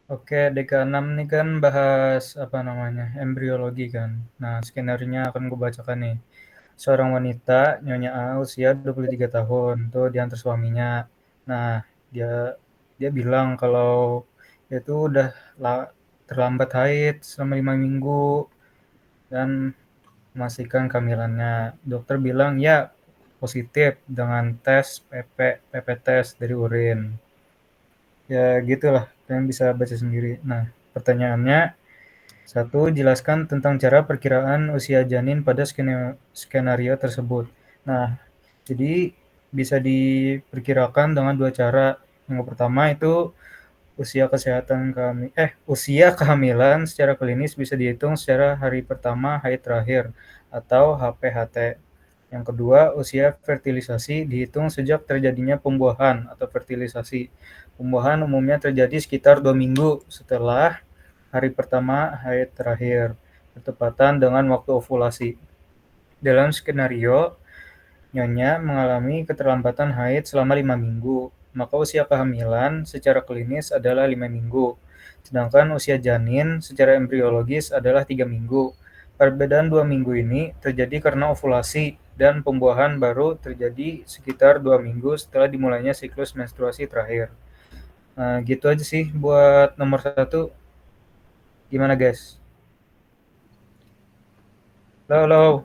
Oke, DK6 nih kan bahas apa namanya embriologi kan. Nah, skenario-nya akan gue bacakan nih. Seorang wanita, Nyonya A, usia 23 tahun, tuh diantar suaminya. Nah, dia dia bilang kalau dia tuh udah terlambat haid selama 5 minggu dan memastikan kehamilannya. Dokter bilang ya positif dengan tes PP test dari urin. Ya gitulah, kalian bisa baca sendiri. Nah, pertanyaannya, satu, jelaskan tentang cara perkiraan usia janin pada skenario tersebut. Nah, jadi bisa diperkirakan dengan dua cara. Yang pertama itu usia kehamilan secara klinis bisa dihitung secara hari pertama haid terakhir atau HPHT. Yang kedua, usia fertilisasi dihitung sejak terjadinya pembuahan atau fertilisasi. Pembuahan umumnya terjadi sekitar 2 minggu setelah hari pertama haid terakhir, bertepatan dengan waktu ovulasi. Dalam skenario, Nyonya mengalami keterlambatan haid selama 5 minggu, maka usia kehamilan secara klinis adalah 5 minggu, sedangkan usia janin secara embriologis adalah 3 minggu. Perbedaan 2 minggu ini terjadi karena ovulasi dan pembuahan baru terjadi sekitar 2 minggu setelah dimulainya siklus menstruasi terakhir. Nah, gitu aja sih buat nomor 1. Gimana guys? Halo.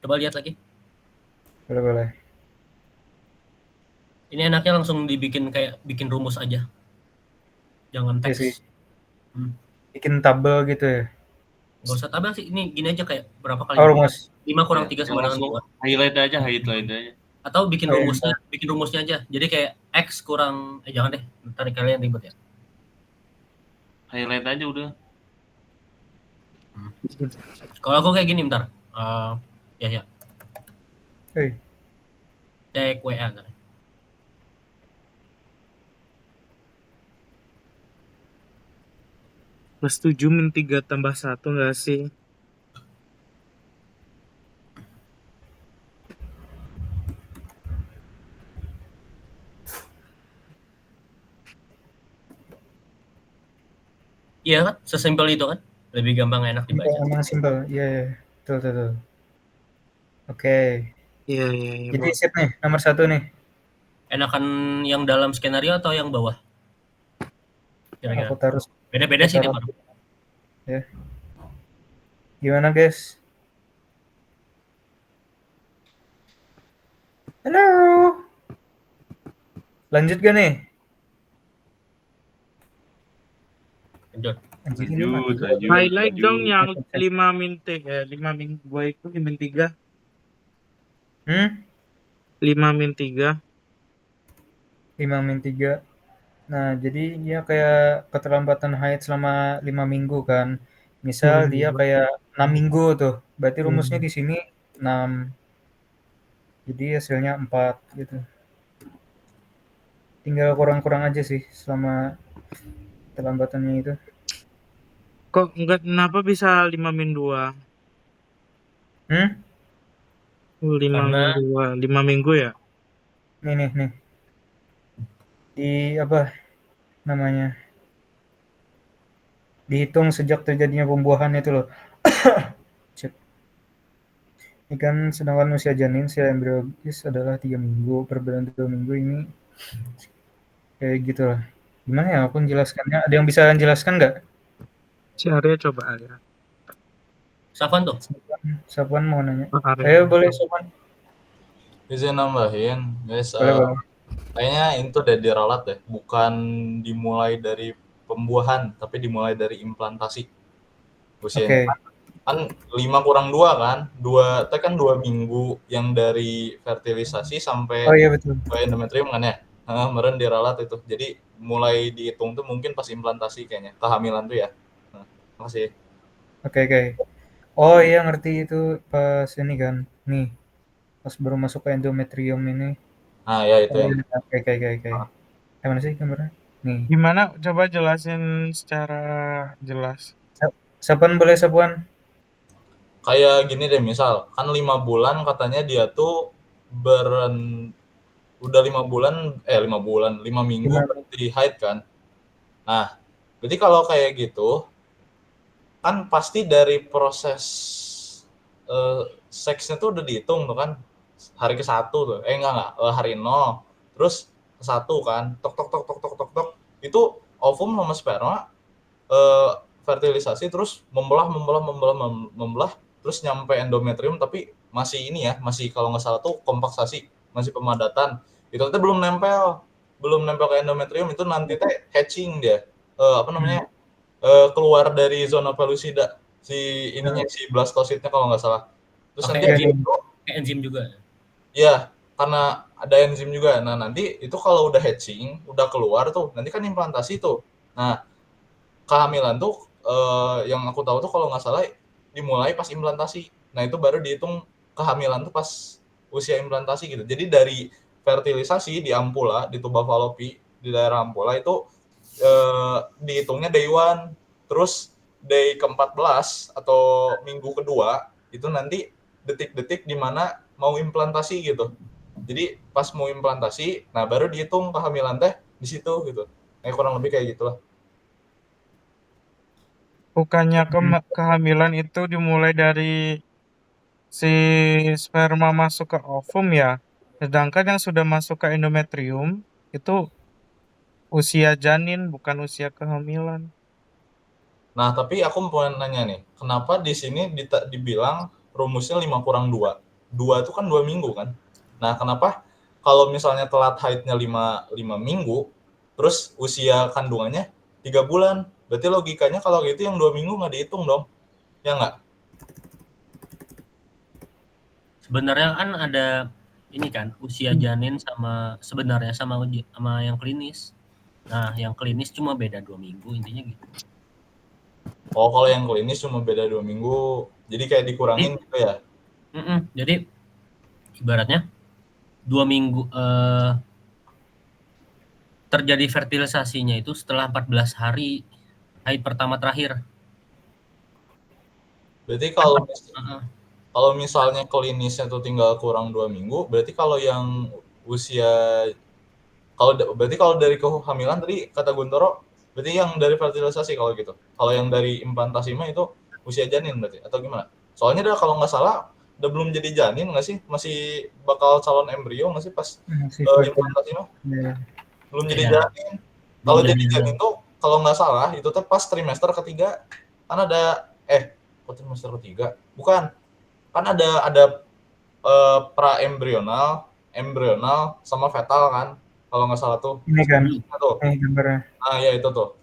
Coba lihat lagi. Boleh. Ini enaknya langsung dibikin kayak bikin rumus aja. Jangan Iya sih, teks. bikin tabel gitu ya. Gak usah tabel sih. Ini gini aja kayak berapa kali Oh, 5. rumus. 5 kurang Ya, 3 ya sama dengan langsung 2. highlight aja. Atau bikin Oh, iya. rumusnya aja. Jadi kayak X kurang jangan deh. Ntar kalian ribet ya. Highlight aja udah. Kalau aku kayak gini bentar. Ya. Hei. Cek WA ntar. Plus 7 min 3 tambah 1 nggak sih? Iya kan? Sesimpel itu kan? Lebih gampang enak dibaca. Emang simpel. Iya, iya. Betul. Oke. Iya, Jadi Bang. sip nih, nomor 1 nih. Enakan yang dalam skenario atau yang bawah? Kira-kira. Aku taruh Beda-beda aku sih taruh tiap orang. ya. Gimana, guys? Halo. Lanjut gak nih? Lanjut. Anjing ini mati. Highlight dong yang 5 min 5 min 2 itu 5 min 3. 5 min 3. 5 min 3. Nah, jadi dia kayak keterlambatan haid selama 5 minggu kan. Misal dia kayak 6 minggu tuh. Berarti rumusnya di sini 6. Jadi hasilnya 4 gitu. Tinggal kurang-kurang aja sih selama keterlambatannya itu. Kok enggak, kenapa bisa 5 min 2? 5 Karena min 2, 5 minggu ya? Nih. Di apa namanya? Dihitung sejak terjadinya pembuahan itu loh. Cek. Ini kan sedangkan usia janin secara embriologis adalah 3 minggu. Perbedaan 2 minggu ini kayak gitu lah. Gimana ya aku menjelaskannya? Ada yang bisa jelaskan nggak? Si Arya coba Arya. Safwan tuh. Safwan mau nanya. Arya. Ayo boleh Safwan. Bisa nambahin, guys. Boleh. Kayaknya itu udah diralat deh. Bukan dimulai dari pembuahan, tapi dimulai dari implantasi usianya. Oke. Kan 5 kurang 2 kan? 2, itu kan 2 minggu yang dari fertilisasi sampai Oh iya betul. endometrium kan ya? Meren diralat itu. Jadi mulai dihitung tuh mungkin pas implantasi kayaknya. Kehamilan tuh ya. Makasih. Oke. Oh iya ngerti itu pas ini kan. Nih, pas baru masuk ke endometrium ini. Nah, ya itu Oh, yang. iya. Oke. Mana sih gambarnya? Nih. Gimana? Coba jelasin secara jelas. Safwan boleh Safwan? Kayak gini deh, misal kan 5 bulan katanya dia tuh udah 5 minggu berarti haid kan. Nah, berarti kalau kayak gitu kan pasti dari proses seksnya tuh udah dihitung tuh kan hari ke-1 tuh. Hari 0. Terus ke-1 kan. Tok tok tok tok tok tok tok. Itu ovum sama sperma fertilisasi terus membelah terus nyampe endometrium tapi masih kalau nggak salah tuh kompaksasi, masih pemadatan. Itu teh belum nempel ke endometrium, itu nanti teh hatching dia. Keluar dari zona pellucida si blastositnya kalau nggak salah. Terus Pakai enzim juga. Iya, karena ada enzim juga. Nah, nanti itu kalau udah hatching, udah keluar tuh, nanti kan implantasi tuh. Nah, kehamilan tuh yang aku tahu tuh kalau nggak salah dimulai pas implantasi. Nah, itu baru dihitung kehamilan tuh pas usia implantasi gitu. Jadi dari fertilisasi di ampula, di tuba falopi, di daerah ampula itu dihitungnya day 1. Terus day ke-14 atau minggu kedua itu nanti detik-detik di mana mau implantasi gitu. Jadi pas mau implantasi, nah baru dihitung kehamilan teh di situ gitu. Kurang lebih kayak gitulah. Bukannya kehamilan itu dimulai dari si sperma masuk ke ovum ya, sedangkan yang sudah masuk ke endometrium itu usia janin bukan usia kehamilan. Nah, tapi aku mau nanya nih, kenapa di sini dibilang rumusnya 5+2? 2 itu kan 2 minggu kan? Nah, kenapa kalau misalnya telat haidnya 5 minggu, terus usia kandungannya 3 bulan? Berarti logikanya kalau gitu yang 2 minggu nggak dihitung dong? Ya nggak? Sebenarnya kan ada ini kan usia janin sebenarnya sama yang klinis. Nah, yang klinis cuma beda 2 minggu intinya gitu. Oh, kalau yang klinis cuma beda 2 minggu, jadi kayak dikurangin gitu ya? Jadi ibaratnya 2 minggu terjadi fertilisasinya itu setelah 14 hari haid pertama terakhir. Berarti kalau misalnya klinisnya tuh tinggal kurang 2 minggu, berarti kalau yang berarti kalau dari kehamilan tadi kata Guntoro, berarti yang dari fertilisasi kalau gitu. Kalau yang dari implantasi mah itu usia janin berarti atau gimana? Soalnya kalau nggak salah udah belum jadi janin nggak sih? Masih bakal calon embrio nggak sih pas implantasi mah? Belum jadi janin. Kalau jadi janin tuh kalau nggak salah itu tuh pas trimester ketiga kan ada trimester ketiga bukan, kan ada pra-embrional, embrional sama fetal kan, kalau nggak salah tuh. Ini kan, gambarnya. Ya itu tuh.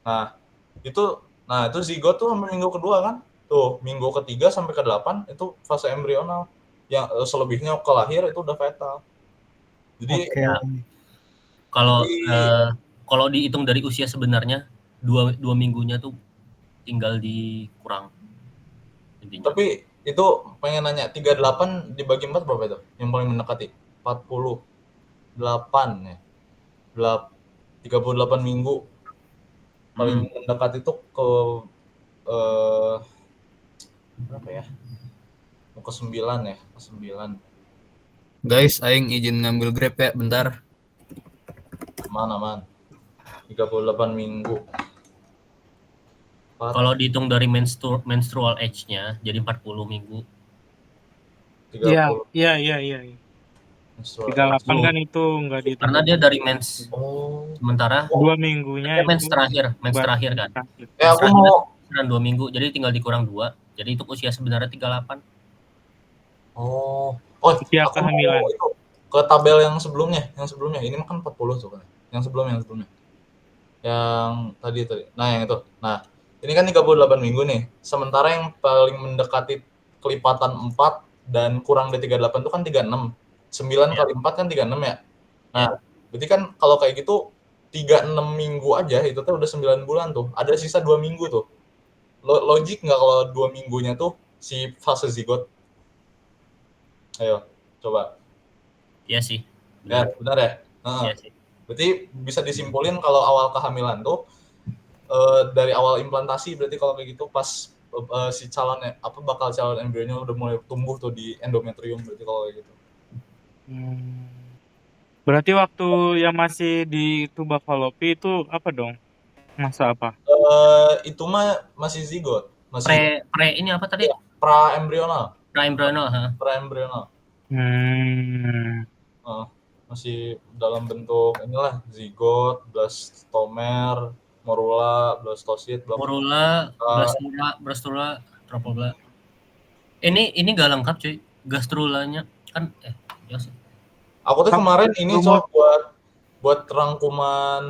Nah itu zigot tuh sampai minggu kedua kan, tuh minggu ke-3 sampai ke-8 itu fase embrional, yang selebihnya ke lahir itu udah fetal. Jadi kalau dihitung dari usia sebenarnya 2 minggunya tuh tinggal dikurang intinya. Tapi itu pengen nanya, 38 dibagi 4 berapa itu? Yang paling mendekati 48 ya. 38 minggu. Paling mendekat itu ke berapa ya? Ke 9 ya, ke 9. Guys, aing izin ngambil Grab ya, bentar. Aman. 38 minggu. Kalau dihitung dari menstrual age-nya jadi 40 minggu. 30. Iya. 38 kan itu enggak dihitung. Karena dia dari mens. Sementara 2 minggunya mens terakhir kan. Aku mau 2 minggu, jadi tinggal dikurang 2. Jadi itu usia sebenarnya 38. Usia kehamilan. Itu ke tabel yang sebelumnya. Ini mah kan 40 tuh kan. Yang sebelumnya. Yang tadi. Nah, yang itu. Nah, ini kan 38 minggu nih. Sementara yang paling mendekati kelipatan 4 dan kurang dari 38 itu kan 36. 9 kali 4 kan 36 ya. Nah, berarti kan kalau kayak gitu 36 minggu aja itu tuh udah 9 bulan tuh. Ada sisa 2 minggu tuh. Logik nggak kalau 2 minggunya tuh si fase zigot? Ayo, coba. Iya sih. Benar ya? Iya sih. Berarti bisa disimpulin kalau awal kehamilan tuh dari awal implantasi, berarti kalau kayak gitu pas si bakal calon embrionya udah mulai tumbuh tuh di endometrium, berarti kalau kayak gitu. Berarti waktu yang masih di tuba falopi itu apa dong? Masa apa? Itu mah masih zigot, masih Pre ini apa tadi? pra embryonal, Praembryono, heeh. pra embryonal. Hmm. Masih dalam bentuk inilah zigot, blastomer, morula, blastosit, Morula, blastula, tropobla. Ini nggak lengkap cuy. Gastrulanya kan ya sih. Aku tuh kemarin ini Rumus buat rangkuman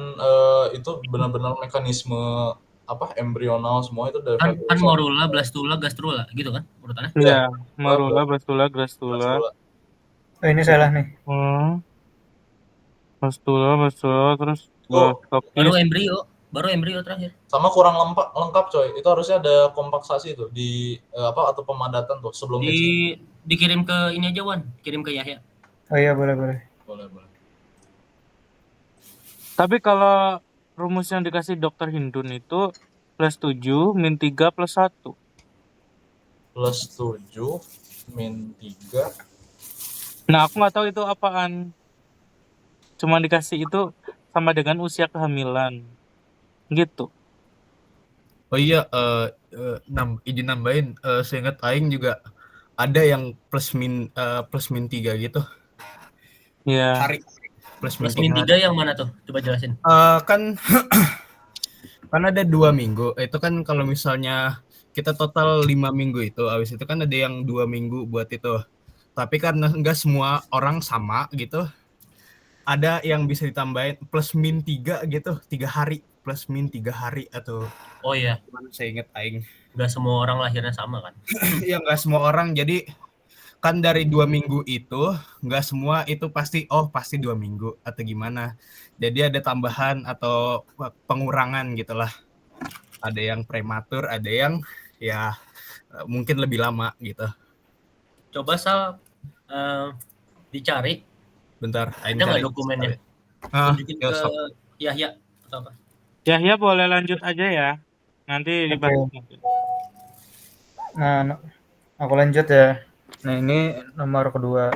itu benar-benar mekanisme apa embryonal semua itu dari Kan fertilisasi. morula, blastula, gastrula gitu kan urutannya. ya, Iya, marula, blastula, grastula. Oh, ini salah nih. Blastula, terus Oh, Baru blastopis. embrio terakhir. sama kurang lengkap coy. Itu harusnya ada kompaksasi tuh di apa atau pemadatan tuh sebelum hatching. Dikirim ke ini aja Wan, kirim ke Yahya. Oh iya, boleh. Boleh. Tapi kalau rumus yang dikasih dokter Hindun itu +7 -3 +1. +7 -3. Nah, aku nggak tahu itu apaan. Cuma dikasih itu sama dengan usia kehamilan. Gitu. Oh iya, izin nambahin, seingat aing juga ada yang plus min 3 gitu. Ya. Hari plus min Plus min 3 3 yang mana tuh? Coba jelasin. kan kan ada 2 minggu. Itu kan kalau misalnya kita total 5 minggu itu, habis itu kan ada yang 2 minggu buat itu. Tapi karena nggak semua orang sama gitu, ada yang bisa ditambahin plus min 3 gitu, 3 hari plus min 3 hari atau Oh iya, saya ingat aing. nggak semua orang lahirnya sama kan? Ya nggak semua orang, jadi kan dari 2 minggu itu nggak semua itu pasti 2 minggu atau gimana. Jadi ada tambahan atau pengurangan gitulah. Ada yang prematur, ada yang ya mungkin lebih lama gitu. Coba Sal dicari. Bentar, Ada nggak dokumennya? Tunjukin ke Yahya atau apa? Yahya boleh lanjut aja ya. Nanti dibahas. Nah, aku lanjut ya. Nah, ini nomor kedua.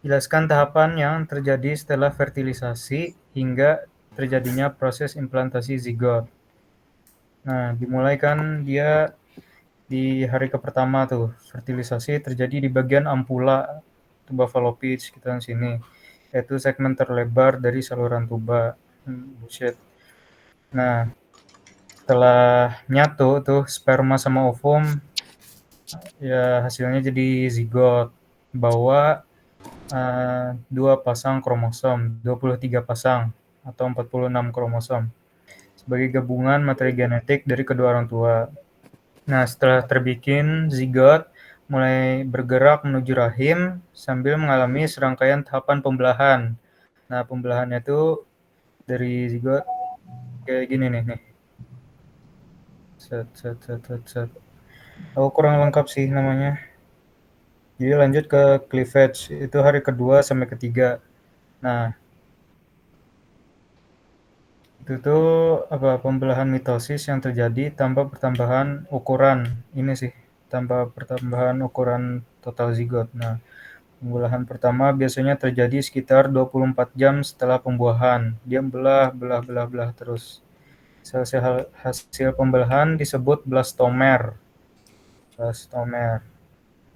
Jelaskan tahapan yang terjadi setelah fertilisasi hingga terjadinya proses implantasi zigot. Nah, dimulai kan dia di hari pertama tuh, fertilisasi terjadi di bagian ampula tuba fallopic kita di sini, yaitu segmen terlebar dari saluran tuba. Bullshit. Nah, setelah nyatu tuh sperma sama ovum, ya hasilnya jadi zigot, bawa 2 pasang kromosom, 23 pasang atau 46 kromosom sebagai gabungan materi genetik dari kedua orang tua. Nah, setelah terbikin, zigot mulai bergerak menuju rahim sambil mengalami serangkaian tahapan pembelahan. Nah, pembelahannya itu dari zigot kayak gini nih. Set. Aku kurang lengkap sih namanya. Jadi lanjut ke cleavage, itu hari kedua sampai ketiga. Nah, itu tuh pembelahan mitosis yang terjadi tanpa pertambahan ukuran total zigot. Nah, pembelahan pertama biasanya terjadi sekitar 24 jam setelah pembuahan. Dia belah terus. Sel-sel hasil pembelahan disebut blastomer.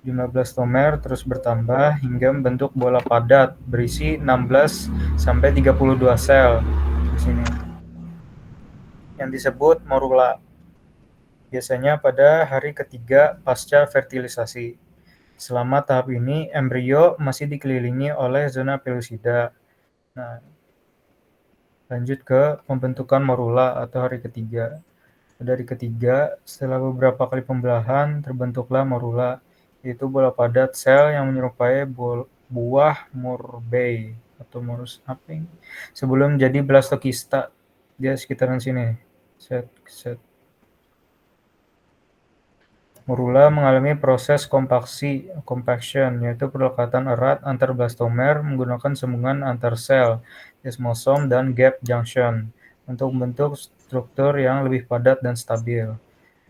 Jumlah blastomer terus bertambah hingga membentuk bola padat berisi 16 sampai 32 sel di sini, yang disebut morula. Biasanya pada hari ketiga pasca fertilisasi. Selama tahap ini, embrio masih dikelilingi oleh zona pellucida. Nah, lanjut ke pembentukan morula atau hari ketiga. Pada hari ketiga, setelah beberapa kali pembelahan, terbentuklah morula, yaitu bola padat sel yang menyerupai buah murbei atau morus aping sebelum jadi blastokista. Dia sekitaran sini. Set. Morula mengalami proses compaction, yaitu perlekatan erat antar blastomer menggunakan sambungan antar sel, desmosom dan gap junction, untuk membentuk struktur yang lebih padat dan stabil.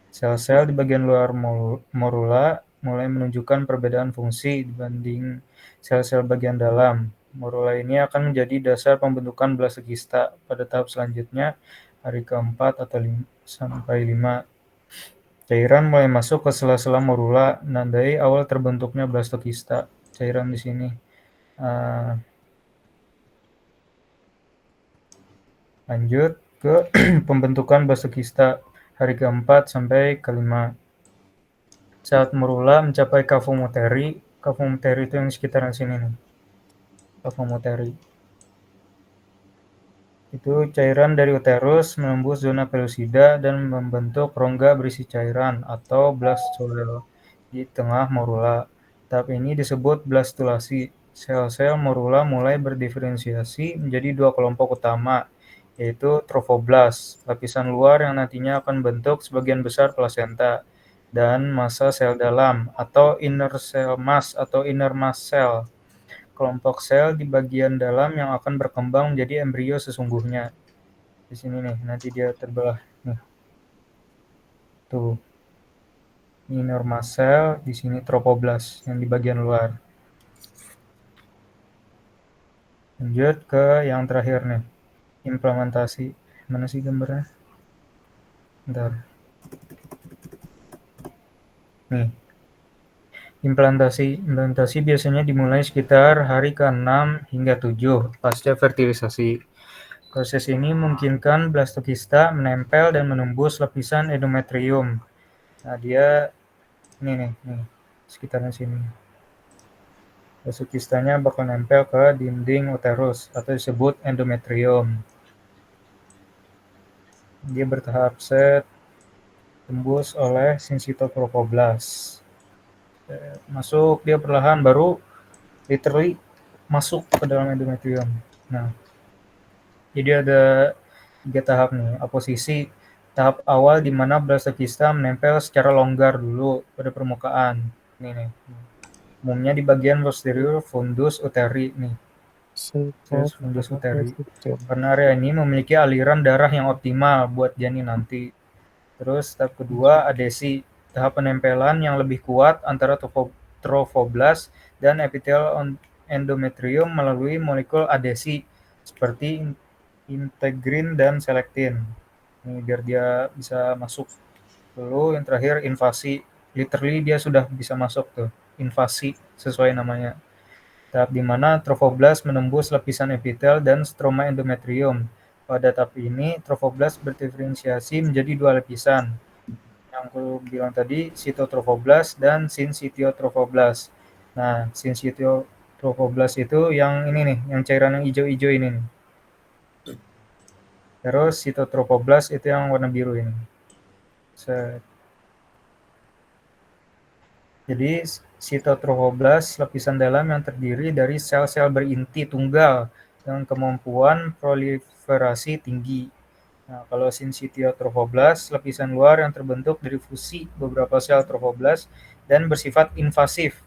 Sel-sel di bagian luar morula mulai menunjukkan perbedaan fungsi dibanding sel-sel bagian dalam. Morula ini akan menjadi dasar pembentukan belas kista pada tahap selanjutnya, hari keempat atau sampai 5. Cairan mulai masuk ke sela-sela morula, menandai awal terbentuknya blastokista. Cairan di sini. Lanjut ke pembentukan blastokista hari keempat sampai ke-5. Saat morula mencapai kavum-uteri itu yang sekitaran sini nih. Kavum-uteri. Itu cairan dari uterus menembus zona pellucida dan membentuk rongga berisi cairan atau blastule di tengah morula. Tahap ini disebut blastulasi. Sel-sel morula mulai berdiferensiasi menjadi dua kelompok utama, yaitu trofoblast, lapisan luar yang nantinya akan bentuk sebagian besar plasenta, dan massa sel dalam atau inner cell mass atau inner mass cell, kelompok sel di bagian dalam yang akan berkembang menjadi embrio sesungguhnya. Di sini nih, nanti dia terbelah nih. Tuh. Inner mass cell, di sini trofoblast yang di bagian luar. Lanjut ke yang terakhir nih, implementasi. Mana sih gambarnya? Bentar. Nih. Implantasi biasanya dimulai sekitar hari ke-6 hingga 7 pasca fertilisasi. Proses ini memungkinkan blastokista menempel dan menembus lapisan endometrium. Nah, dia ini nih, sekitaran sini. Blastokistanya bakal nempel ke dinding uterus atau disebut endometrium. Dia bertahap tembus oleh sincitotrophoblast. Masuk dia perlahan, baru literally masuk ke dalam endometrium. Nah, jadi ada 3 tahap nih. Aposisi tahap awal di mana blastokista menempel secara longgar dulu pada permukaan. Ini nih. Umumnya di bagian posterior fundus uteri nih. Fundus uteri. Karena area ini memiliki aliran darah yang optimal buat janin nanti. Terus tahap kedua adesi, tahap penempelan yang lebih kuat antara trofoblast dan epitel endometrium melalui molekul adesi seperti integrin dan selektin. Ini biar dia bisa masuk. Lalu yang terakhir invasi, literally dia sudah bisa masuk tuh, invasi sesuai namanya. Tahap di mana trofoblast menembus lapisan epitel dan stroma endometrium. Pada tahap ini, trofoblast berdiferensiasi menjadi 2 lapisan. Yang aku bilang tadi, sitotrofoblast dan sincitiotrofoblast. Nah, sincitiotrofoblast itu yang ini nih, yang cairan yang hijau-hijau ini nih. Terus sitotrofoblast itu yang warna biru ini. Jadi sitotrofoblast lapisan dalam yang terdiri dari sel-sel berinti tunggal dengan kemampuan proliferasi tinggi. Nah, kalau sincitiotrofoblast lapisan luar yang terbentuk dari fusi beberapa sel trofoblast dan bersifat invasif.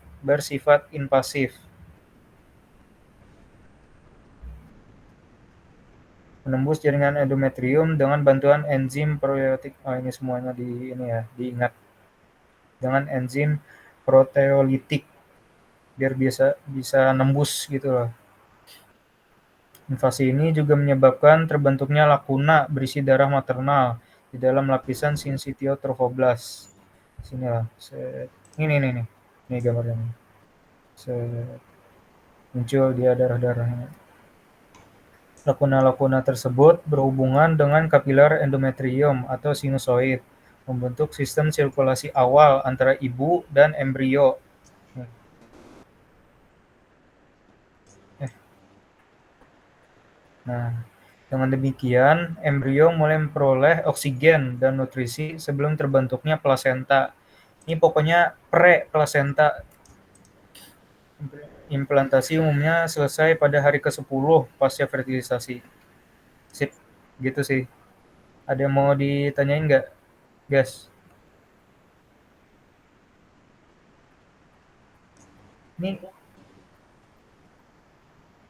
Menembus jaringan endometrium dengan bantuan enzim proteolytik. Ini semuanya diingat. Dengan enzim proteolitik biar bisa nembus gitu loh. Invasi ini juga menyebabkan terbentuknya lakuna berisi darah maternal di dalam lapisan sincitiotrofoblast. Sinilah. Ini gambarnya. Muncul dia darah-darahnya. Lakuna-lakuna tersebut berhubungan dengan kapiler endometrium atau sinusoid, membentuk sistem sirkulasi awal antara ibu dan embrio. Nah, dengan demikian, embrio mulai memperoleh oksigen dan nutrisi sebelum terbentuknya plasenta. Ini pokoknya pre-plasenta. Implantasi umumnya selesai pada hari ke-10 pasca fertilisasi. Sip, gitu sih. Ada yang mau ditanyain nggak, guys? Ini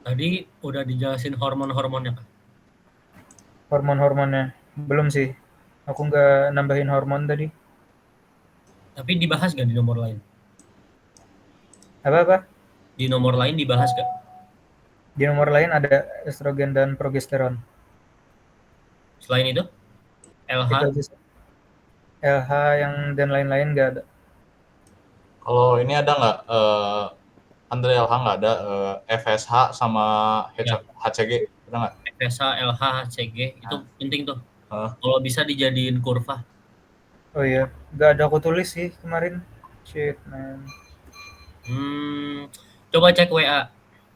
Tadi udah dijelasin hormon-hormonnya kan? hormon-hormonnya belum sih. Aku nggak nambahin hormon tadi. Tapi dibahas nggak di nomor lain? Apa? Di nomor lain dibahas gak? Di nomor lain ada estrogen dan progesteron. Selain itu, LH? Itu aja sih. LH yang dan lain-lain nggak ada. Kalau ini ada nggak, Andre LH nggak ada, FSH sama Ya. HCG ada nggak? FSH, LH, HCG itu penting tuh. Heeh. Kalau bisa dijadiin kurva. Oh iya, nggak ada aku tulis sih kemarin. Shit, man. Coba cek WA.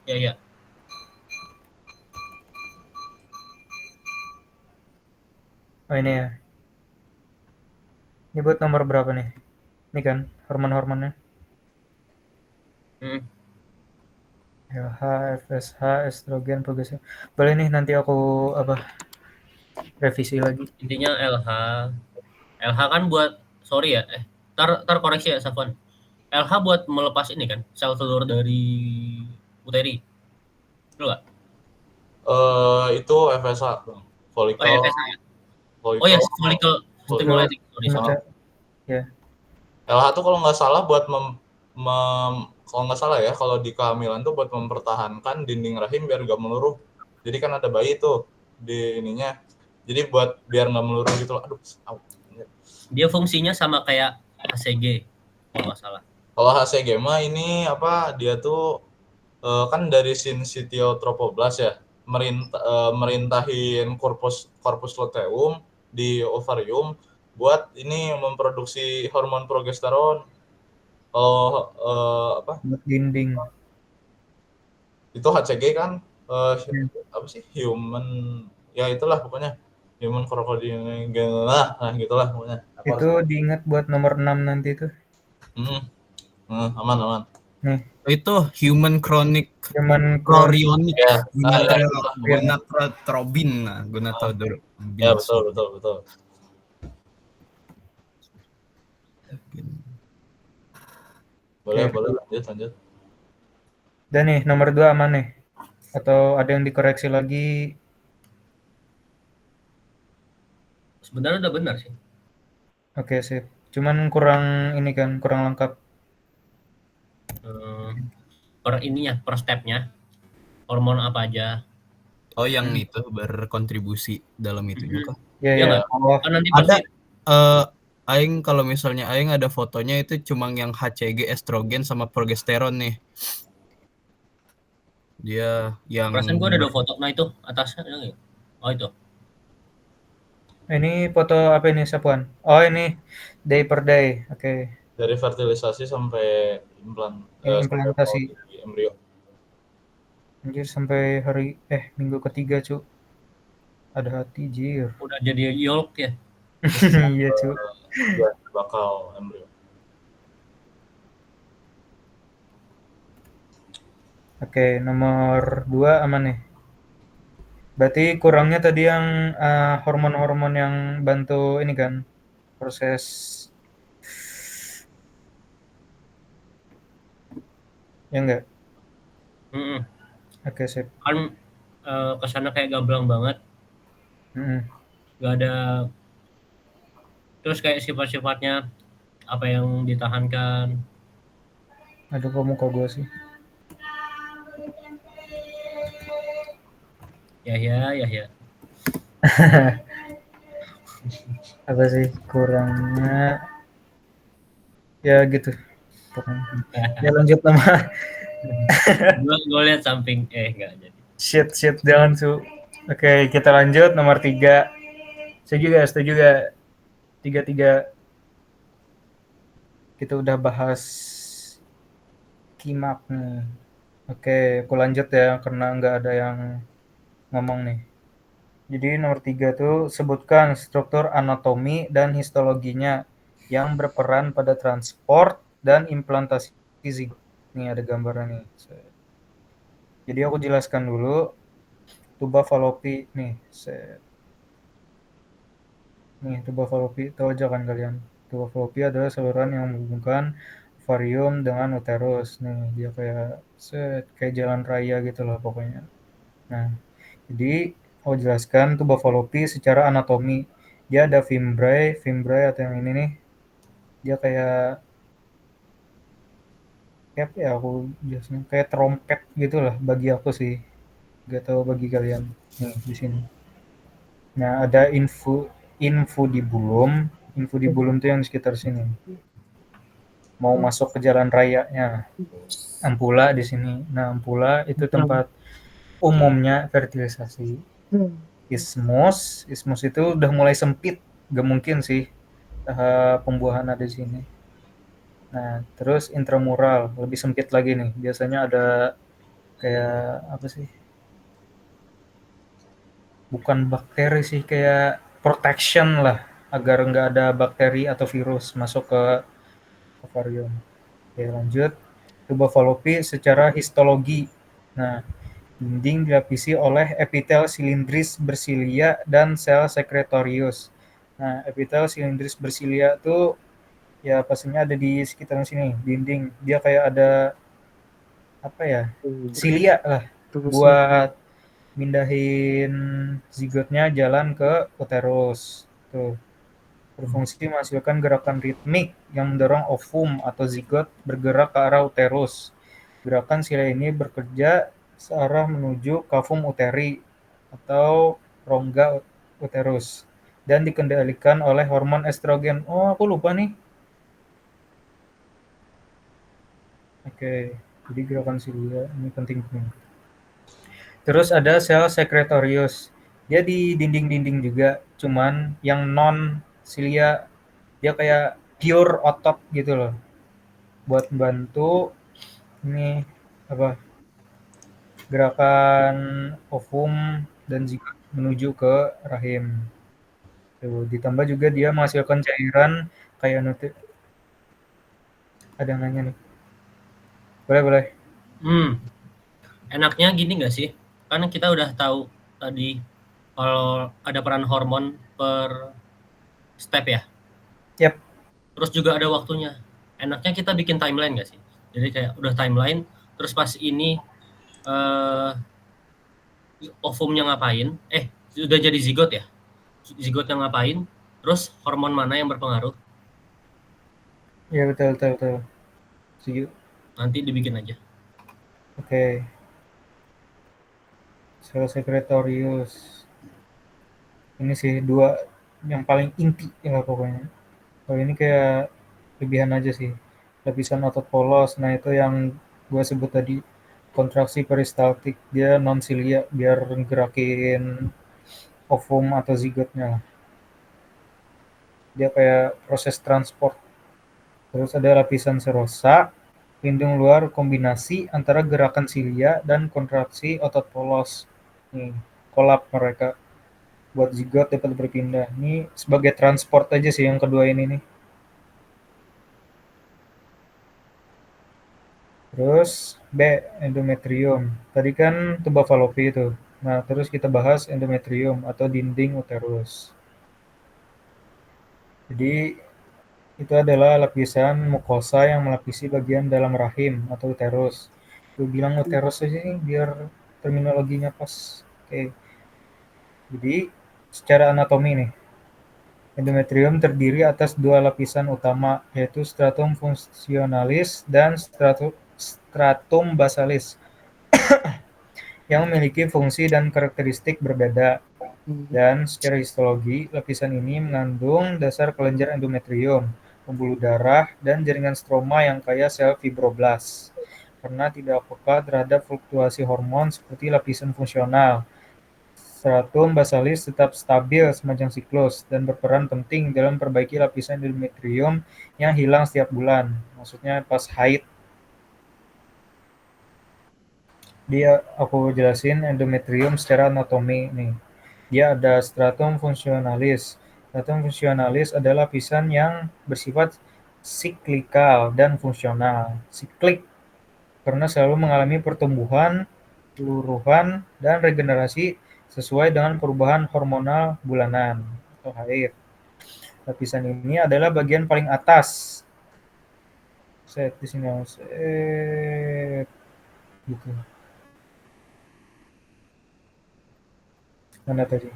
Ya. Oh ini ya. Ini buat nomor berapa nih? Ini kan hormon-hormonnya. LH, FSH, estrogen, progesteron. Boleh nih nanti aku revisi lagi. Intinya LH kan buat sorry ya, tar koreksi ya Safwan. LH buat melepas ini kan sel telur dari uteri. Betul nggak? Itu FSH, Bang. Oh ya, FSH ya. Oh ya, follicle stimulating. Sorry. Ya. LH tuh kalau nggak salah buat kalau nggak salah ya, kalau di kehamilan tuh buat mempertahankan dinding rahim biar nggak meluruh. Jadi kan ada bayi tuh di ininya. Jadi buat biar nggak meluruh gitu loh. Aduh. Dia fungsinya sama kayak HCG kalau nggak salah. Kalau HCG mah ini dia tuh kan dari syncytiotropoblast ya, merintahin corpus luteum di ovarium buat ini memproduksi hormon progesteron. Kalau Buat dinding. itu HCG kan human, ya itulah pokoknya human crocodile gitulah pokoknya. Itu diingat buat nomor 6 nanti tuh. Aman. Nih. Itu human chronic chorionic ya. gonadotrobin. Ya betul. Boleh lanjut. Dan nih nomor 2 aman nih? Atau ada yang dikoreksi lagi? Sebenarnya udah benar sih. Oke, sip. Cuman kurang lengkap. Per stepnya hormon apa aja. Oh, yang itu berkontribusi dalam itu juga. Iya. Kan nanti ada aing kalau misalnya aing ada fotonya itu cuma yang HCG, estrogen sama progesteron nih. Dia yang perasaan gua ada 2 foto. Nah itu atasnya ada nggak? Oh itu. Ini foto apa ini, Sapuan? Oh ini day per day. Oke. Dari fertilisasi sampai implantasi embrio. Anjir sampai minggu ketiga, cu. Ada hati, jir. Udah jadi yolk ya? Iya, cu. Bakal embrio. Oke, nomor 2 aman nih. Berarti kurangnya tadi yang hormon-hormon yang bantu ini kan proses ya enggak? Oke, sip. Kan kesana kayak gamblang banget. Gak ada. Terus kayak sifat-sifatnya apa yang ditahankan. Aduh, kok muka gue sih. Ya. Apa sih kurangnya? Ya gitu. Pokoknya. Ya lanjut nama. Gue lihat samping enggak jadi. Shit jangan, su. Oke, kita lanjut nomor 3. Setuju gak? 3. Kita udah bahas kimak nih. Oke, aku lanjut ya karena nggak ada yang ngomong nih. Jadi nomor 3 tuh sebutkan struktur anatomi dan histologinya yang berperan pada transport dan implantasi zigot. Nih ada gambarnya nih. Jadi aku jelaskan dulu tuba Fallopi nih. Nih tuba Fallopi, tahu aja kan kalian. Tuba Fallopi adalah saluran yang menghubungkan ovarium dengan uterus. Nih dia kayak jalan raya gitu lah pokoknya. Nah, jadi aku jelaskan tuba Fallopi secara anatomi. Dia ada fimbriae atau yang ini nih. Dia kayak Cap ya aku biasanya kayak trompet gitulah bagi aku sih. Gak tahu bagi kalian. Nih di sini. Nah, ada info di bulum. Info di bulum tuh yang di sekitar sini. Mau masuk ke jalan rayanya. Ampula di sini. Nah, Ampula itu tempat umumnya fertilisasi. Ismus itu udah mulai sempit. Gak mungkin sih pembuahan ada di sini. Nah, terus intramural lebih sempit lagi nih. Biasanya ada kayak apa sih? Bukan bakteri sih, kayak protection lah agar nggak ada bakteri atau virus masuk ke akvarium. Oke, lanjut. Tuba falopi secara histologi. Nah, dinding dilapisi oleh epitel silindris bersilia dan sel sekretorius. Nah, epitel silindris bersilia tuh ya pastinya ada di sekitar sini, dinding. Dia kayak ada apa ya? Silia lah buat mindahin zigotnya jalan ke uterus. Tuh. Berfungsi menghasilkan gerakan ritmik yang mendorong ovum atau zigot bergerak ke arah uterus. Gerakan silia ini bekerja searah menuju kavum uteri atau rongga uterus dan dikendalikan oleh hormon estrogen. Oh, aku lupa nih. Oke, jadi gerakan silia ini penting. Terus ada sel sekretorius. Dia di dinding-dinding juga, cuman yang non silia dia kayak pure otot gitu loh. Buat bantu ini apa? Gerakan ovum dan zigot menuju ke rahim. Tuh, ditambah juga dia menghasilkan cairan kayak ada yang nanya nih. Boleh. Enaknya gini nggak sih? Kan kita udah tahu tadi kalau ada peran hormon per step ya. Yap. Terus juga ada waktunya. Enaknya kita bikin timeline nggak sih? Jadi kayak udah timeline, terus pas ini ovumnya ngapain? Sudah jadi zigot ya? Zigotnya ngapain? Terus hormon mana yang berpengaruh? Ya betul. Setuju. Nanti dibikin aja. Oke. Sel sekretorius. Ini sih dua yang paling inti ya pokoknya. Kalau ini kayak lebihan aja sih. Lapisan otot polos, nah itu yang gue sebut tadi kontraksi peristaltik, dia non silia biar gerakin ovum atau zigotnya. Dia kayak proses transport. Terus ada lapisan serosa, lindung luar kombinasi antara gerakan silia dan kontraksi otot polos. Nih, kolap mereka buat zigot dapat berpindah. Ini sebagai transport aja sih yang kedua ini nih. Terus B, endometrium. Tadi kan tuba falopi itu. Nah, terus kita bahas endometrium atau dinding uterus. Jadi itu adalah lapisan mukosa yang melapisi bagian dalam rahim atau uterus. Gue bilang uterus aja nih biar terminologinya pas. Oke. Jadi secara anatomi nih, endometrium terdiri atas dua lapisan utama, yaitu stratum funcionalis dan stratum basalis, yang memiliki fungsi dan karakteristik berbeda. Dan secara histologi, lapisan ini mengandung dasar kelenjar endometrium, pembuluh darah, dan jaringan stroma yang kaya sel fibroblast. Karena tidak peka terhadap fluktuasi hormon seperti lapisan fungsional, stratum basalis tetap stabil sepanjang siklus dan berperan penting dalam perbaiki lapisan endometrium yang hilang setiap bulan. Maksudnya pas haid. Dia aku jelasin endometrium secara anatomi nih. Dia ada stratum funcionalis. Stratum funcionalis adalah lapisan yang bersifat siklikal dan fungsional. Siklik karena selalu mengalami pertumbuhan, peluruhan, dan regenerasi sesuai dengan perubahan hormonal bulanan atau haid. Lapisan ini adalah bagian paling atas. Set di sini, set gitu. Mana tadi?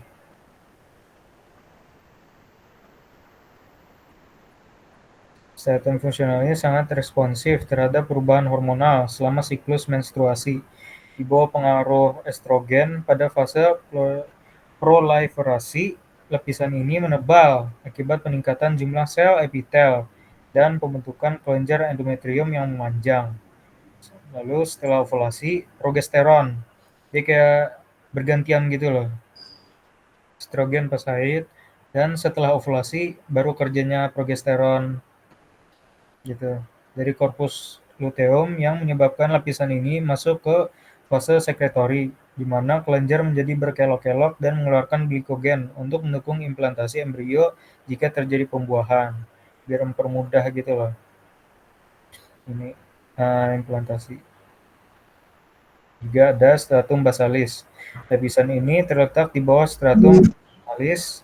Stratum fungsional ini sangat responsif terhadap perubahan hormonal selama siklus menstruasi. Di bawah pengaruh estrogen pada fase proliferasi, lapisan ini menebal akibat peningkatan jumlah sel epitel dan pembentukan kelenjar endometrium yang memanjang. Lalu setelah ovulasi, progesteron. Dia kayak bergantian gitu loh. Estrogen pas haid, dan setelah ovulasi baru kerjanya progesteron gitu. Dari korpus luteum yang menyebabkan lapisan ini masuk ke fase sekretori, di mana kelenjar menjadi berkelok-kelok dan mengeluarkan glikogen untuk mendukung implantasi embrio jika terjadi pembuahan. Biar mempermudah gitu loh. Ini implantasi. Juga ada stratum basalis. Lapisan ini terletak di bawah stratum basalis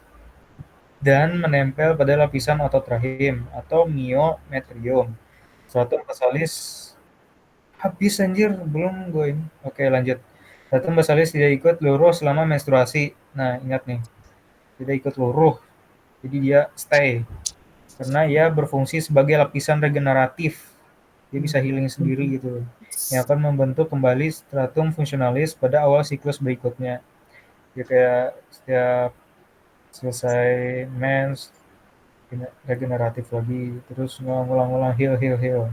dan menempel pada lapisan otot rahim atau myometrium. Stratum basalis habis anjir, belum gue ini. Oke, lanjut. Stratum basalis tidak ikut luruh selama menstruasi. Nah, ingat nih. Tidak ikut luruh. Jadi dia stay. Karena ia berfungsi sebagai lapisan regeneratif. Dia bisa healing sendiri gitu. Yang akan membentuk kembali stratum fungsionalis pada awal siklus berikutnya. Dia kayak setiap selesai mens regeneratif lagi, terus ngulang-ngulang heal.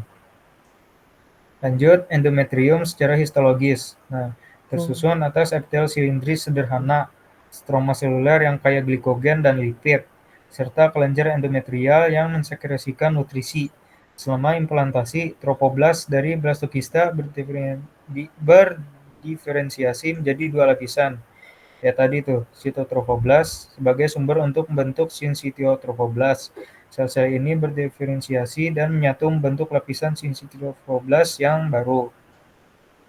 Lanjut, endometrium secara histologis. Nah, tersusun atas epitel silindris sederhana, stroma seluler yang kaya glikogen dan lipid, serta kelenjar endometrial yang mensekresikan nutrisi. Selama implantasi, tropoblas dari blastokista berdiferensiasi menjadi dua lapisan. Ya tadi tuh, sitotrofoblas sebagai sumber untuk membentuk sinsitiotrofoblas. Sel-sel ini berdiferensiasi dan menyatu membentuk lapisan sinsitiotrofoblas yang baru.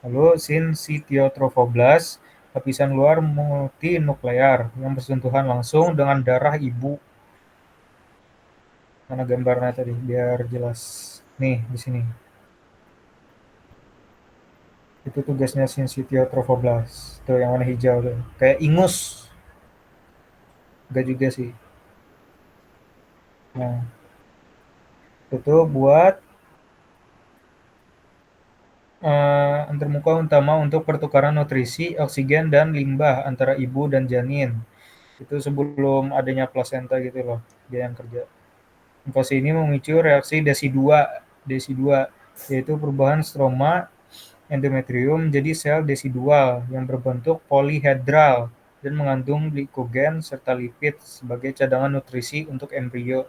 Lalu sinsitiotrofoblas, lapisan luar multinuklear yang bersentuhan langsung dengan darah ibu. Mana gambarnya tadi biar jelas. Nih di sini. Itu tugasnya sinsitiotrofoblas. Tuh yang warna hijau tuh. Kayak ingus. Enggak juga sih. Nah, itu buat antarmuka utama untuk pertukaran nutrisi, oksigen, dan limbah antara ibu dan janin. Itu sebelum adanya plasenta gitu loh, dia yang kerja. Fase ini memicu reaksi desi2, yaitu perubahan stroma endometrium menjadi sel desidual yang berbentuk polihedral dan mengandung glikogen serta lipid sebagai cadangan nutrisi untuk embrio.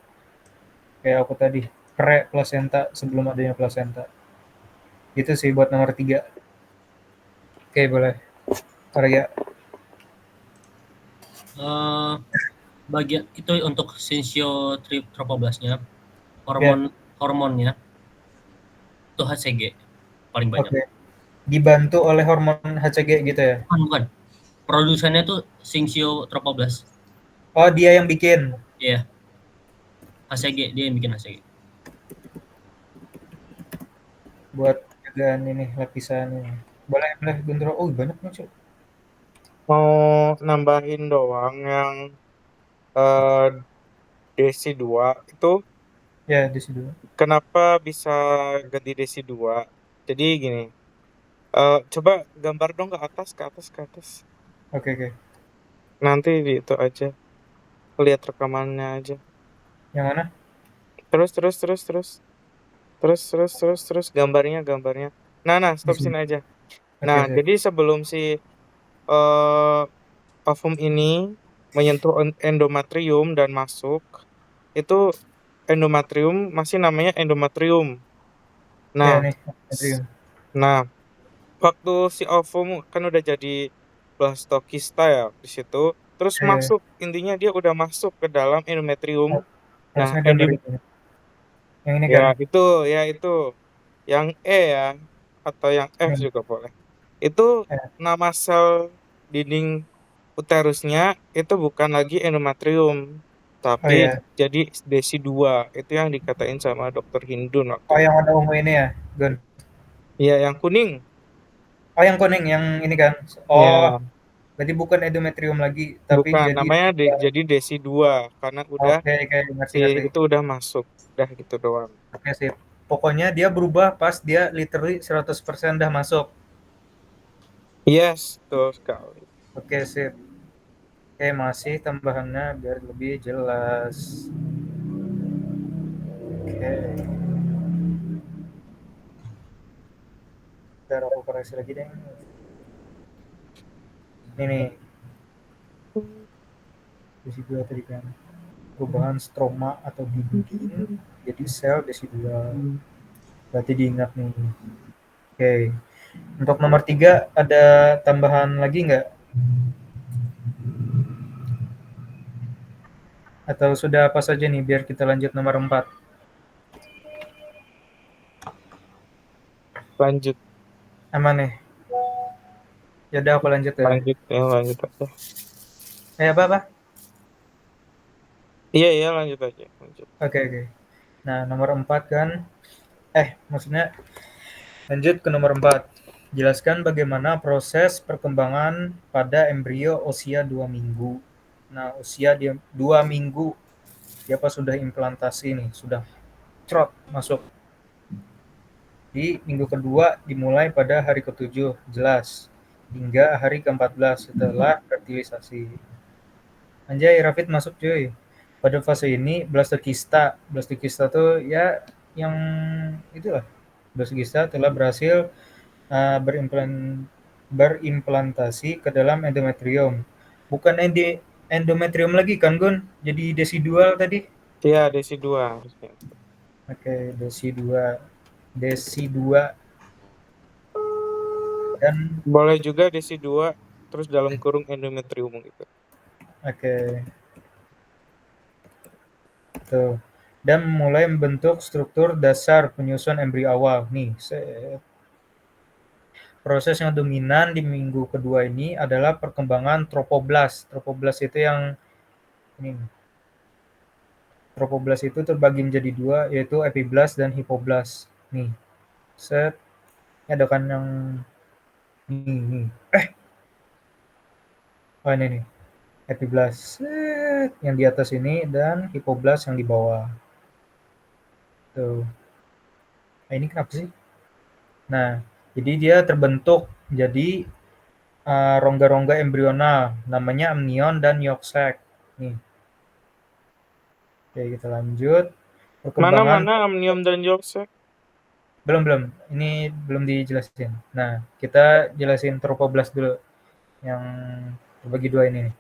Kayak aku tadi, pre-plasenta sebelum adanya plasenta. Itu sih buat nomor 3. Oke, boleh. Karya. Bagian itu untuk sinsitiotrofoblasnya, hormonnya itu HCG paling banyak. Oke. Dibantu oleh hormon HCG gitu ya? Bukan. Produsennya tuh sinsitiotrofoblas. Oh, dia yang bikin? Iya. HCG, dia yang bikin HCG. Buat jagaan ini, lapisan ini. Boleh Guntur. Oh, banyak nih, Cuk. Mau nambahin doang yang Desi 2 itu. Ya, Desi 2. Kenapa bisa ganti Desi 2? Jadi gini. Coba gambar dong ke atas. Oke. Nanti di itu aja. Lihat rekamannya aja. Yang mana? Terus gambarnya. Nah, stop sini aja. Nah, Oke. jadi sebelum si ovum ini menyentuh endometrium dan masuk, itu endometrium masih namanya endometrium. Ya, Nah, nih, endometrium. nah, waktu si ovum kan udah jadi blastokista ya di situ, terus Ya. masuk, intinya dia udah masuk ke dalam endometrium. Nah, Harusnya gambar itu. Yang ini ya kan? itu yang E ya, atau yang F Nih. juga boleh. Itu Ya. nama sel dinding uterusnya itu bukan lagi endometrium, tapi ya. jadi Desi 2. Itu yang dikatain sama Dr. Hindun waktu Oh, itu. yang warna ungu ini ya, Gun? Iya, yang kuning. Oh, yang kuning, yang ini kan? Oh, Ya, berarti bukan endometrium lagi, tapi bukan. jadi Namanya jadi Desi 2 karena udah Oke, ngerti. itu udah masuk. Udah gitu doang. Oke, sip. Pokoknya dia berubah pas dia literally 100% dah masuk. Yes, betul sekali. Oke, sip. Oke, masih tambahannya biar lebih jelas. Oke. Ntar aku koreksi lagi deh. Ini nih, desidua tadi kan. Perubahan stroma atau dinding jadi sel desidua. Berarti diingat nih. Oke. Untuk nomor 3 ada tambahan lagi nggak? Atau sudah apa saja nih biar kita lanjut nomor 4? Lanjut, Aman nih. Ya udah aku lanjut ya. lanjut aja. Apa? Iya, lanjut aja, lanjut. Oke. Nah, nomor 4 kan. Maksudnya lanjut ke nomor 4. Jelaskan bagaimana proses perkembangan pada embrio usia 2 minggu. Nah, usia dia 2 minggu. Dia pas sudah implantasi nih, sudah trot masuk. Di minggu kedua dimulai pada hari ke-7, jelas. Hingga hari ke-14 setelah fertilisasi. Anjay, Rafid masuk cuy. Pada fase ini Blastocysta tuh ya yang itulah. Blastocysta telah berhasil berimplantasi ke dalam endometrium. Bukan endometrium lagi kan, Gun? Jadi desidual tadi. Iya, desi 2 harusnya. Oke, desi 2 dan Boleh juga desi 2 terus dalam kurung endometrium gitu. oke. Tuh. Dan mulai membentuk struktur dasar penyusun embrio awal. Nih, proses yang dominan di minggu kedua ini adalah perkembangan tropoblas. Tropoblas itu yang ini. Tropoblas itu terbagi menjadi 2, yaitu epiblas dan hipoblas. Nih, set. Ini ada kan yang nih. Oh ini nih. Epiblas set. Yang di atas ini dan hipoblas yang di bawah. Tuh. Nah, ini kenapa sih? Nah, jadi dia terbentuk jadi rongga-rongga embrional, namanya amnion dan yolk sac. Nih. Oke, kita lanjut. Perkembangan Mana amnion dan yolk sac? belum. Ini belum dijelasin. Nah, kita jelasin tropoblas dulu. Yang terbagi 2 ini nih.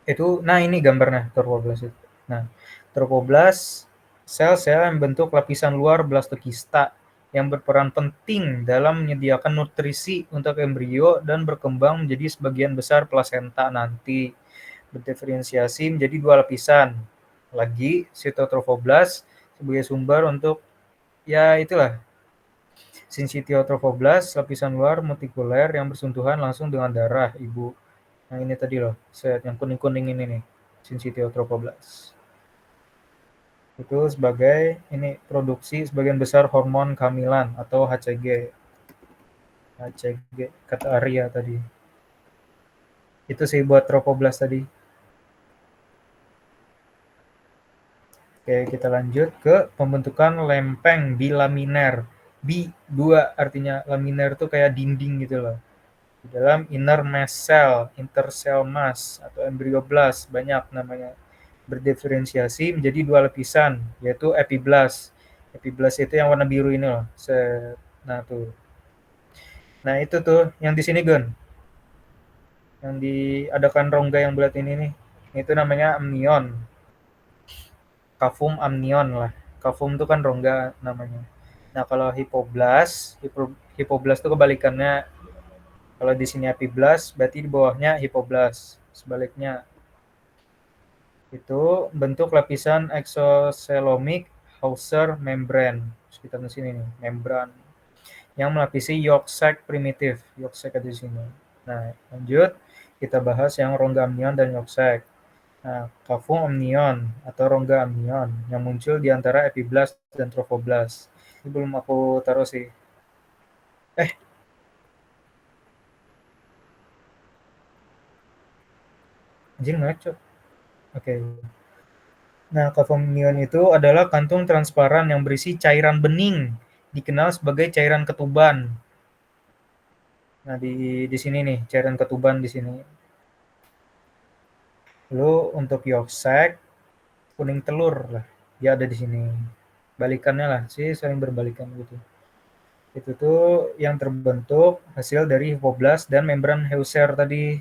Itu nah ini gambarnya tropoblas itu. Nah, tropoblas sel-sel yang membentuk lapisan luar blastokista yang berperan penting dalam menyediakan nutrisi untuk embrio dan berkembang menjadi sebagian besar plasenta nanti. Berdiferensiasi menjadi 2 lapisan. Lagi sitotrophoblas sebagai sumber untuk ya itulah sincitiotrophoblas lapisan luar multikuler yang bersentuhan langsung dengan darah ibu. Nah ini tadi loh, yang kuning-kuning ini nih, sincitiotrophoblas. Itu sebagai ini produksi sebagian besar hormon kehamilan atau HCG. HCG kata Arya tadi. Itu sih buat tropoblas tadi. Oke, kita lanjut ke pembentukan lempeng bilaminer. B2 artinya laminer itu kayak dinding gitu loh. Di dalam inner mass cell, intercell mass atau embryoblast banyak namanya. Berdiferensiasi menjadi 2 lapisan, yaitu epiblast. Epiblast itu yang warna biru ini loh. Nah tuh. Nah itu tuh yang di sini Gun. Yang diadakan rongga yang bulat ini nih. Itu namanya amnion. Kafum amnion lah. Kafum itu kan rongga namanya. Nah kalau hipoblas itu kebalikannya. Kalau di sini epiblas, berarti di bawahnya hipoblas. Sebaliknya itu bentuk lapisan exocelomik Hauser membrane. Kita di sini nih, membran yang melapisi yolk sac primitif. Yolk sac ada di sini. Nah, lanjut kita bahas yang rongga amnion dan yolk sac. Nah, kafum amnion atau rongga amnion yang muncul di antara epiblas dan trophoblas. Ini belum aku taruh sih. Anjir ngecok. Oke. Nah, kafeinion itu adalah kantung transparan yang berisi cairan bening, dikenal sebagai cairan ketuban. Nah, di sini nih, cairan ketuban di sini. Lalu untuk yolk kuning telur lah, dia ada di sini. Balikannya lah, sih saling berbalikan gitu. Itu tuh yang terbentuk hasil dari hipoblast dan membran Heuser tadi,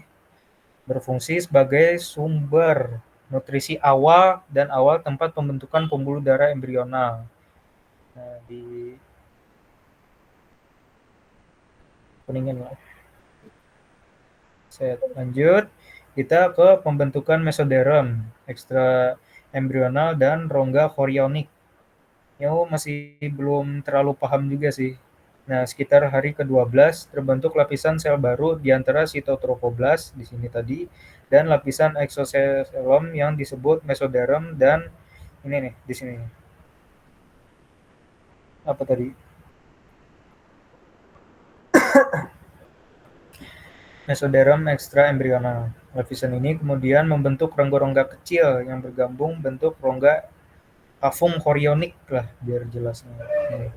berfungsi sebagai sumber nutrisi awal dan awal tempat pembentukan pembuluh darah embrional. Nah, di kuningin lah. Saya lanjut, kita ke pembentukan mesoderm, ekstra embrional dan rongga chorionik. Yang masih belum terlalu paham juga sih. Nah, sekitar hari ke-12 terbentuk lapisan sel baru di antara sitotrofoblast di sini tadi dan lapisan eksoselom yang disebut mesoderm dan ini nih di sini. Apa tadi? Mesoderm ekstra embrional. Lapisan ini kemudian membentuk rongga-rongga kecil yang bergabung bentuk rongga kafum chorionik lah biar jelasnya. Nih.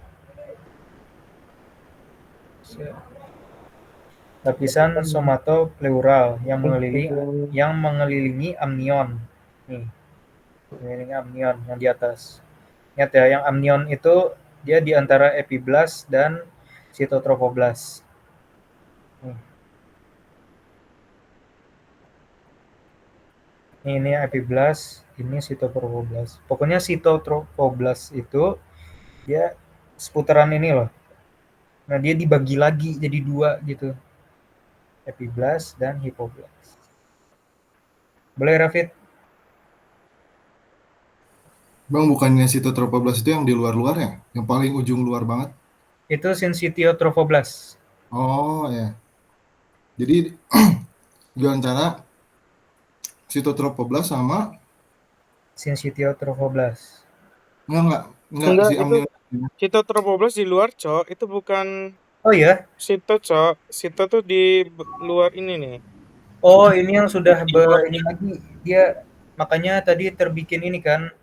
Lapisan somatopleural yang mengelilingi amnion. Nih, mengelilingi amnion yang di atas. Ingat ya, yang amnion itu dia di antara epiblast dan sitotrofoblast. Ini epiblast, ini sitotrofoblast. Pokoknya sitotrofoblast itu dia seputaran ini loh. Nah, dia dibagi lagi jadi dua gitu. Epiblast dan hipoblast. Boleh, Rafid? Bang, bukannya sitotrofoblast itu yang di luar-luarnya? Yang paling ujung luar banget? Itu syncytiotrofoblast. Oh, ya. Jadi, gimana cara sitotrofoblast sama Syncytiotrofoblast. enggak Enggak, si itu amnion. sitotrofoblast di luar, Cok. Itu bukan Oh ya? sito, Cok. Sito tuh di luar ini nih. Oh, ini yang sudah ini lagi. Dia makanya tadi terbikin ini kan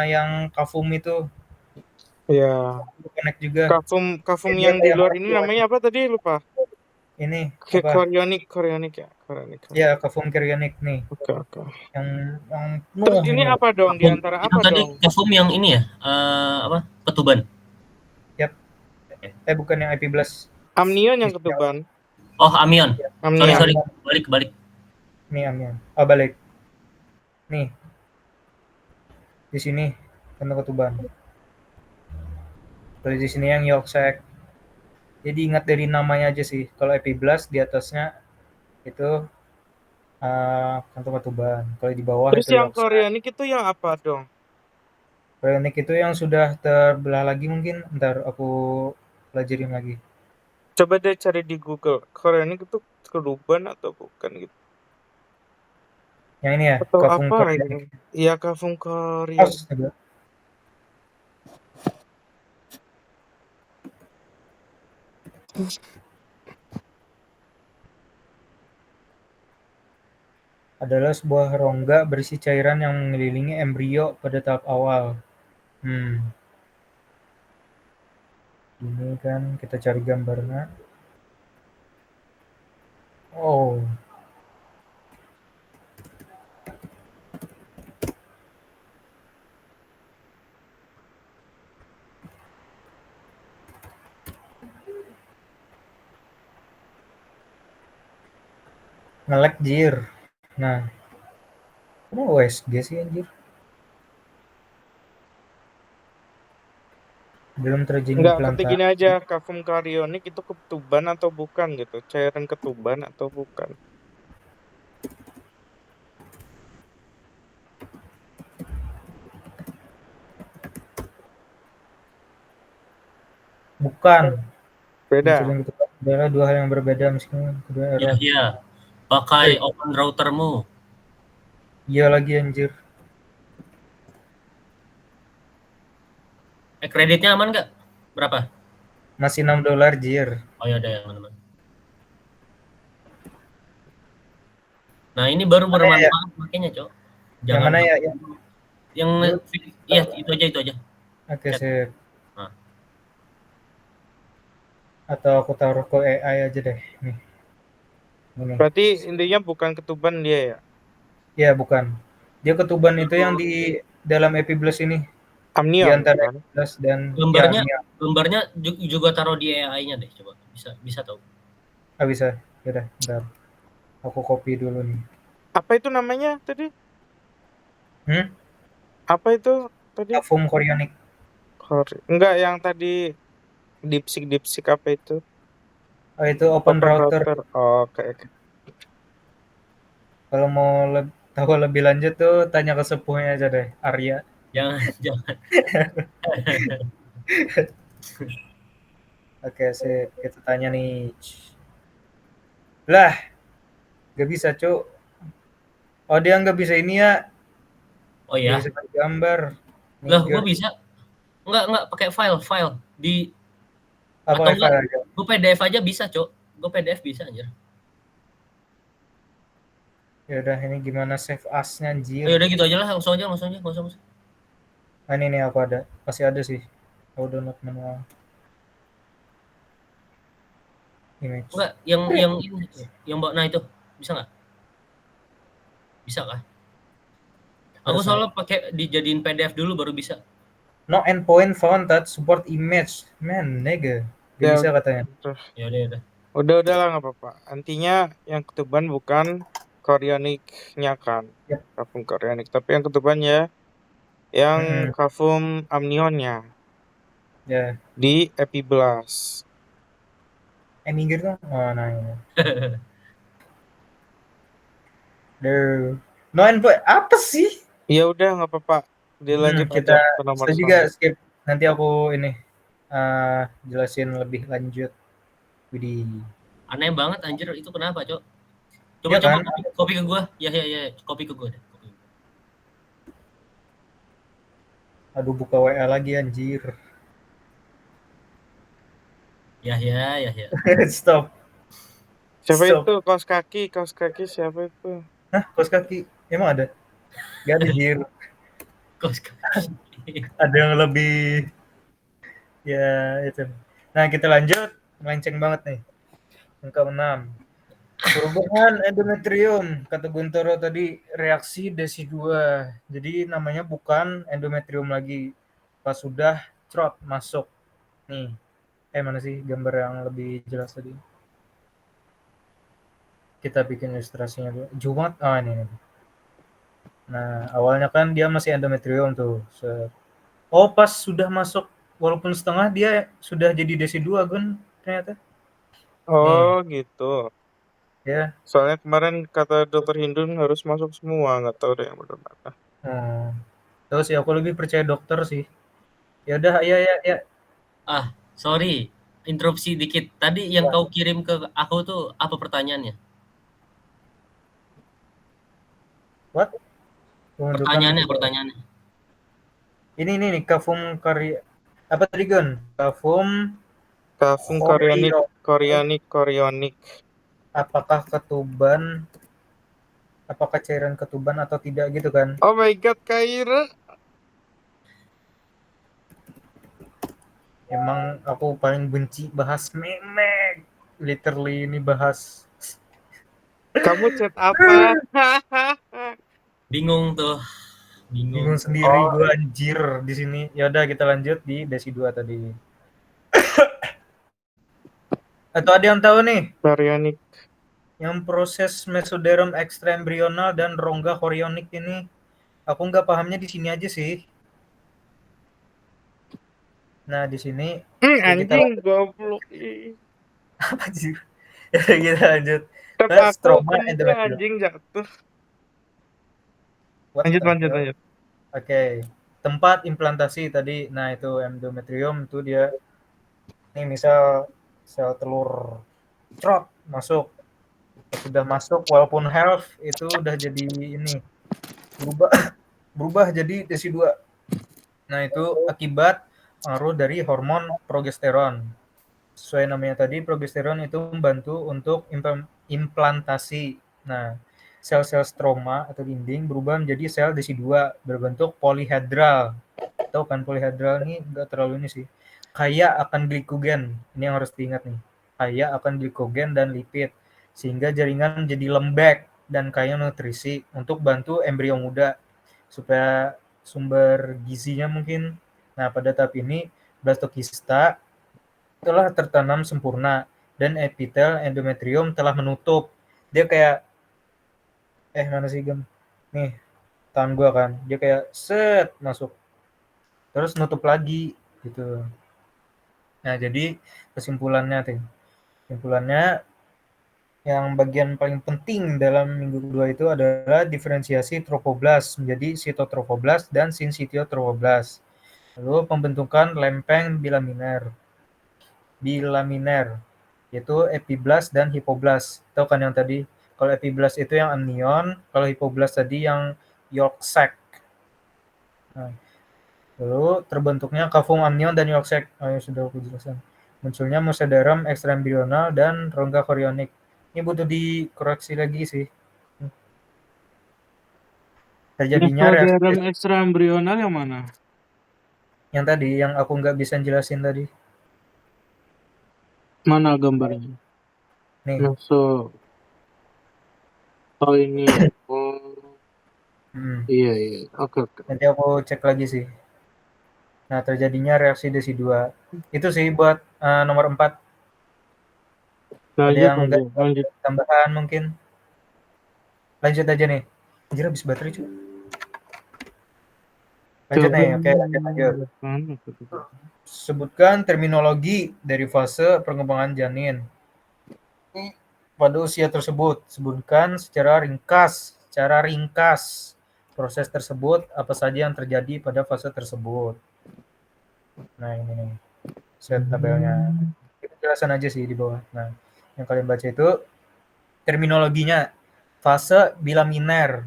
yang kafum itu. Ya. Connect juga. Kafum Dia yang di kayak luar ini namanya apa tadi? Lupa. Ini apa? Chorionik ya. Chorionik. Ya, kafum chorionik nih. Oke. Yang Terus ini apa dong? Di antara apa tadi dong? kafum yang ini ya, apa? Ketuban. Yap. Bukan yang epiblast. Amnion yang ketuban. Oh, amnion. Amnion. Sorry. Balik. Nih amnion. Oh, balik. Nih. Di sini kena ketuban. Kalau di sini yang yolk sac. Jadi ingat dari namanya aja sih. Kalau epiblast di atasnya itu kantung ketuban. Kalau di bawah Terus itu yang yolk sac. chorionik itu yang apa dong? Chorionik itu yang sudah terbelah lagi mungkin. Ntar aku pelajarin lagi. Coba deh cari di Google. Chorionik itu ketuban atau bukan gitu. Yang ini ya, atau kafum apa chorionik. ini? Iya, kafum chorionik. Adalah sebuah rongga berisi cairan yang mengelilingi embrio pada tahap awal. Ini kan kita cari gambarnya. Oh. Nge-lag jir. Nah. Kok USG sih anjir? Belum terjadi Enggak, implantasi. ketik gini aja, kafum chorionik itu ketuban atau bukan gitu. Cairan ketuban atau bukan. Bukan. Beda. Adalah dua hal yang berbeda meskipun kedua error. Iya. Pakai open routermu. Iya lagi anjir. Kreditnya aman nggak? Berapa? Masih $6 jir. Oh ya, ada ya teman-teman. Nah, ini baru bermanfaat makanya, Cok. Yang mana ya? Yang iya itu aja. Oke, Chat. sip. Nah. Atau aku taruh ke AI aja deh. Nih. Ini. Berarti intinya bukan ketuban dia ya? Ya, bukan. Dia ketuban itu yang di dalam Epiblast ini. Di Amnion antara kan? Epiblast dan Gambarnya ya, gambarnya juga taruh di AI-nya deh, coba. Bisa tahu. bisa. Yaudah, bentar. Aku copy dulu nih. Apa itu namanya tadi? Apa itu tadi? Kafum chorionic. Enggak, yang tadi DeepSeek apa itu? Oh, itu open router. Oh, oke. Kalau mau tahu lebih lanjut tuh tanya ke sepuhnya aja deh, Arya. Jangan. Oke, sip. Kita tanya nih. Lah, gak bisa, Cuk. Oh, dia nggak bisa ini ya. Oh Gak ya. bisa gambar. Lah, gua bisa. Enggak pakai file di Apa atau enggak file aja? gua PDF aja bisa, Cok. Gua PDF bisa anjir. Ya udah, ini gimana save as-nya anjir. Ya udah gitu aja lah, langsung aja, enggak usah. Ah, ini nih aku ada. Pasti ada sih. Aku download manual. Image. Enggak, yang nah itu bisa nggak? Bisa kah? Aku Harusnya. soalnya pakai dijadiin PDF dulu baru bisa. No endpoint found that support image. Man, nigga. Gak Ya, bisa katanya. Ya udah. Udah lah nggak apa-apa. Intinya yang ketuban bukan chorionic-nya kan, Yep. kafum chorionic, tapi yang ketuban ya yang kafum amnionnya Ya. di Epiblast. Minggir dong. Oh, nah ini. No endpoint. Apa sih? Ya udah nggak apa-apa. Dilanjut Kita aja ke nomor juga selanjutnya. skip. Nanti aku ini jelasin lebih lanjut. Widih. Aneh banget anjir, itu kenapa, Cok? Ya Coba kan? copy ke gua. Ya, copy ke gua deh. Aduh, buka WA lagi anjir. Ya. Stop. Siapa Stop. itu kaos kaki siapa itu? Hah, kaos kaki? Emang ada? Gak ada, jir. Kaos kaki. Ada yang lebih ya itu. Nah, kita lanjut. Melenceng banget nih. Yang ke-6. Perubahan endometrium. Kata Guntoro tadi reaksi DESI 2. Jadi namanya bukan endometrium lagi. Pas sudah trot masuk. Nih. Mana sih gambar yang lebih jelas tadi? Kita bikin ilustrasinya dulu. Jumat. Ini. Nah, awalnya kan dia masih endometrium tuh. Oh, pas sudah masuk walaupun setengah dia sudah jadi DESI 2 kan ternyata. Oh, gitu. Ya. Soalnya kemarin kata dokter Hindun harus masuk semua, nggak tahu deh yang benar mana. Terus sih aku lebih percaya dokter sih. Ya udah, ya. Sorry. Interupsi dikit. Tadi yang kau kirim ke aku tuh apa pertanyaannya? What? Pertanyaannya. Ini nih kafum karya apa tadi Gun? Kafum Chorionic. Apakah ketuban? Apakah cairan ketuban atau tidak gitu kan? Oh my god, Kaira. Emang aku paling benci bahas memek. Literally ini bahas. Kamu chat apa? Bingung tuh. Bingung sendiri gue anjir di sini. Ya udah kita lanjut di DESI 2 tadi. Atau ada yang tahu nih? Chorionic. Yang proses mesoderm ekstraembrional dan rongga chorionik ini aku nggak pahamnya di sini aja sih. Nah, di sini anjing goblok. apa sih? Ya kita lanjut. Stroma anjing jatuh. Lanjut. Oke. Tempat implantasi tadi. Nah, itu endometrium itu dia. Ini misal sel telur trot masuk. Sudah masuk walaupun health itu udah jadi ini berubah jadi DESI 2. Nah, itu akibat pengaruh dari hormon progesteron. Sesuai namanya tadi, progesteron itu membantu untuk implantasi. Nah, sel-sel stroma atau dinding berubah menjadi sel desi 2 berbentuk polihedral. Tahu kan polihedral ini enggak terlalu ini sih. Kaya akan glikogen. Ini yang harus diingat nih. Kaya akan glikogen dan lipid sehingga jaringan jadi lembek dan kaya nutrisi untuk bantu embrio muda supaya sumber gizinya mungkin. Nah, pada tahap ini blastokista telah tertanam sempurna dan epitel endometrium telah menutup. Dia kayak mana sih Gem? Nih, tangan gua kan. Dia kayak set masuk. Terus nutup lagi gitu. Nah, jadi kesimpulannya yang bagian paling penting dalam minggu kedua itu adalah diferensiasi trofoblast menjadi sitotrofoblast dan sinsitiotrofoblast. Lalu pembentukan lempeng bilaminer yaitu epiblast dan hipoblast. Tahu kan yang tadi? Kalau epiblast itu yang amnion, kalau hipoblast tadi yang yolk sac. Nah, lalu terbentuknya kavum amnion dan yolk sac. Sudah aku jelaskan. Munculnya mesoderm ekstraembrional dan rongga korionik. Ini butuh dikoreksi lagi sih. Terjadinya Mesoderm reaksi ekstraembrional yang mana? yang tadi, yang aku nggak bisa jelasin tadi. Mana gambarnya? Nih, Oh ini. Iya. Oke. nanti aku cek lagi sih. Nah, terjadinya reaksi desi 2. Itu sih buat nomor 4. Ada yang Lanjut. tambahan mungkin? Lanjut aja nih. Anjir habis baterai cuy. Lanjut nih, oke lanjut. Sebutkan terminologi dari fase pengembangan janin. Pada usia tersebut, sebutkan secara ringkas proses tersebut, apa saja yang terjadi pada fase tersebut. Nah, ini nih. Set tabelnya. Penjelasan aja sih di bawah. Nah, yang kalian baca itu terminologinya. Fase bilaminer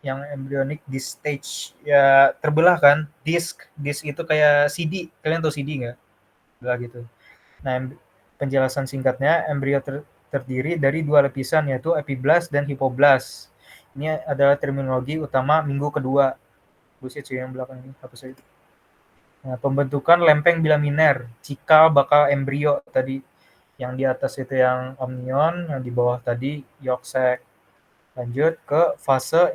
yang embryonic disc stage, ya terbelah kan, disk itu kayak CD, kalian tahu CD nggak? Belah gitu. Nah, penjelasan singkatnya, embrio terdiri dari 2 lapisan yaitu epiblast dan hipoblast. Ini adalah terminologi utama minggu kedua. Buset sih yang belakang ini, apa sih? Nah, pembentukan lempeng bilaminer, cikal bakal embrio tadi. Yang di atas itu yang amnion, yang di bawah tadi yolk sac. Lanjut ke fase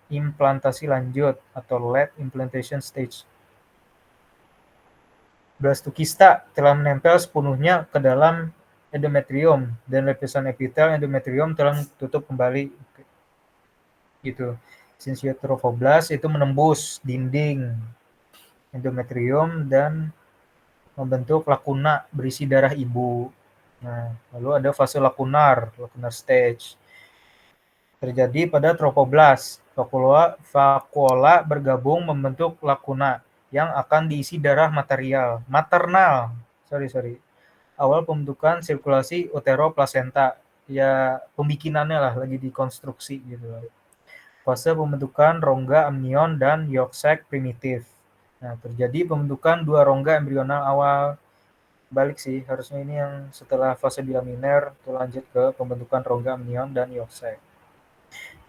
implantasi lanjut atau late implantation stage. Blastokista telah menempel sepenuhnya ke dalam endometrium dan lapisan epitel endometrium telah tutup kembali. Gitu. Sinsitiotrofoblast itu menembus dinding endometrium dan membentuk lakuna berisi darah ibu. Nah, lalu ada fase lakunar stage. Terjadi pada trofoblast. Vakuola bergabung membentuk lakuna yang akan diisi darah maternal. Awal pembentukan sirkulasi uteroplasenta. Ya, pembikinannya lah, lagi dikonstruksi gitu. Fase pembentukan rongga amnion dan yolk sac primitif. Nah, terjadi pembentukan 2 rongga embrional awal. Balik sih, harusnya ini yang setelah fase bilaminer itu lanjut ke pembentukan rongga amnion dan yolk sac.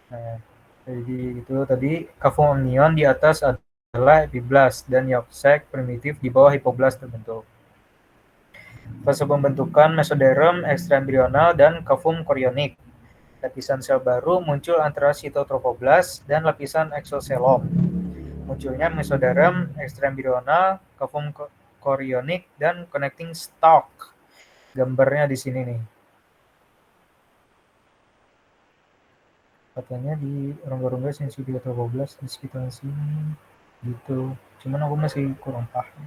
Nah, jadi itu tadi kavum amnion di atas adalah epiblast dan yolk sac primitif di bawah hipoblast terbentuk. Fase pembentukan mesoderm ekstraembrional dan kavum korionik. Lapisan sel baru muncul antara sitotrofoblast dan lapisan exoselom. Munculnya mesoderm ekstraembrional, kavum korionik dan connecting stalk. Gambarnya di sini nih. Katanya di rongga-rongga sensitiotrofoblast di sekitar sini gitu. Cuman aku masih kurang paham.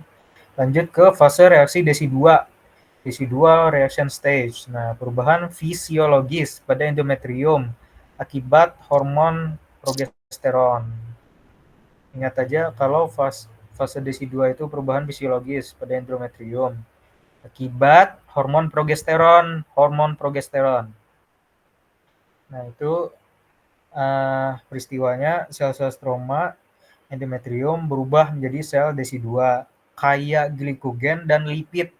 Lanjut ke fase reaksi desi 2. Desi 2 reaction stage. Nah, perubahan fisiologis pada endometrium akibat hormon progesteron. Ingat aja kalau fase desi 2 itu perubahan fisiologis pada endometrium akibat hormon progesteron. Nah, itu peristiwanya sel-sel stroma endometrium berubah menjadi sel desi 2 kaya glikogen dan lipid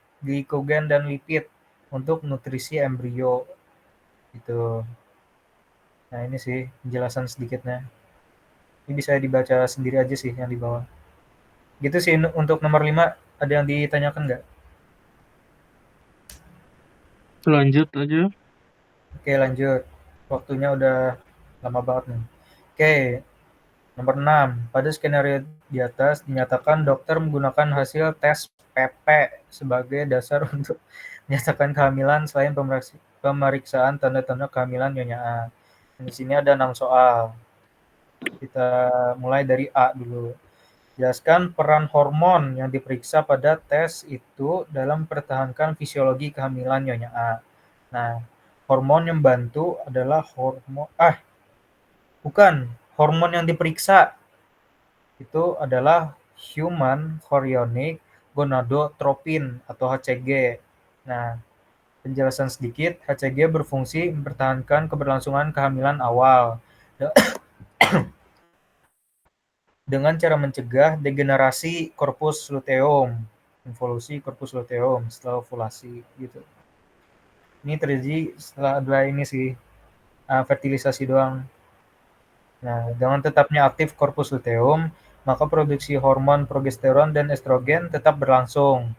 untuk nutrisi embrio gitu. Nah, ini sih penjelasan sedikitnya. Ini bisa dibaca sendiri aja sih yang di bawah. Gitu sih untuk nomor 5, ada yang ditanyakan nggak? Lanjut aja. Oke, lanjut. Waktunya udah lama banget nih. Oke, nomor 6. Pada skenario di atas dinyatakan dokter menggunakan hasil tes PP sebagai dasar untuk menyatakan kehamilan selain pemeriksaan tanda-tanda kehamilan Nyonya A. Di sini ada 6 soal. Kita mulai dari A dulu. Jelaskan peran hormon yang diperiksa pada tes itu dalam mempertahankan fisiologi kehamilan Nyonya A. Nah, hormon yang bantu adalah hormon yang diperiksa itu adalah human chorionic gonadotropin atau HCG. Nah, penjelasan sedikit, HCG berfungsi mempertahankan keberlangsungan kehamilan awal dengan cara mencegah degenerasi corpus luteum, involusi corpus luteum setelah ovulasi gitu. Ini terjadi setelah ada ini sih, fertilisasi doang. Nah, dengan tetapnya aktif corpus luteum, maka produksi hormon progesteron dan estrogen tetap berlangsung,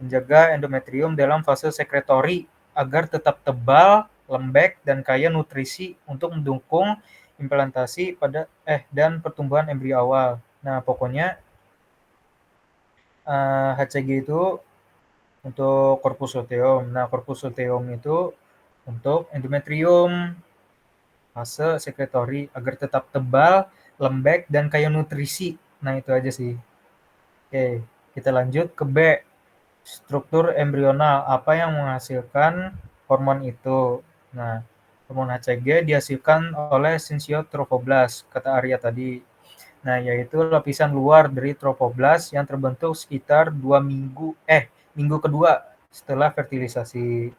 menjaga endometrium dalam fase sekretori agar tetap tebal, lembek, dan kaya nutrisi untuk mendukung implantasi dan pertumbuhan embrio awal. Nah, pokoknya HCG itu untuk corpus luteum. Nah, corpus luteum itu untuk endometrium, fase sekretori agar tetap tebal, lembek, dan kaya nutrisi. Nah, itu aja sih. Oke, kita lanjut ke B. Struktur embrional, apa yang menghasilkan hormon itu? Nah, hormon HCG dihasilkan oleh syncytiotrophoblas, kata Arya tadi. Nah, yaitu lapisan luar dari trophoblas yang terbentuk sekitar minggu kedua setelah fertilisasi.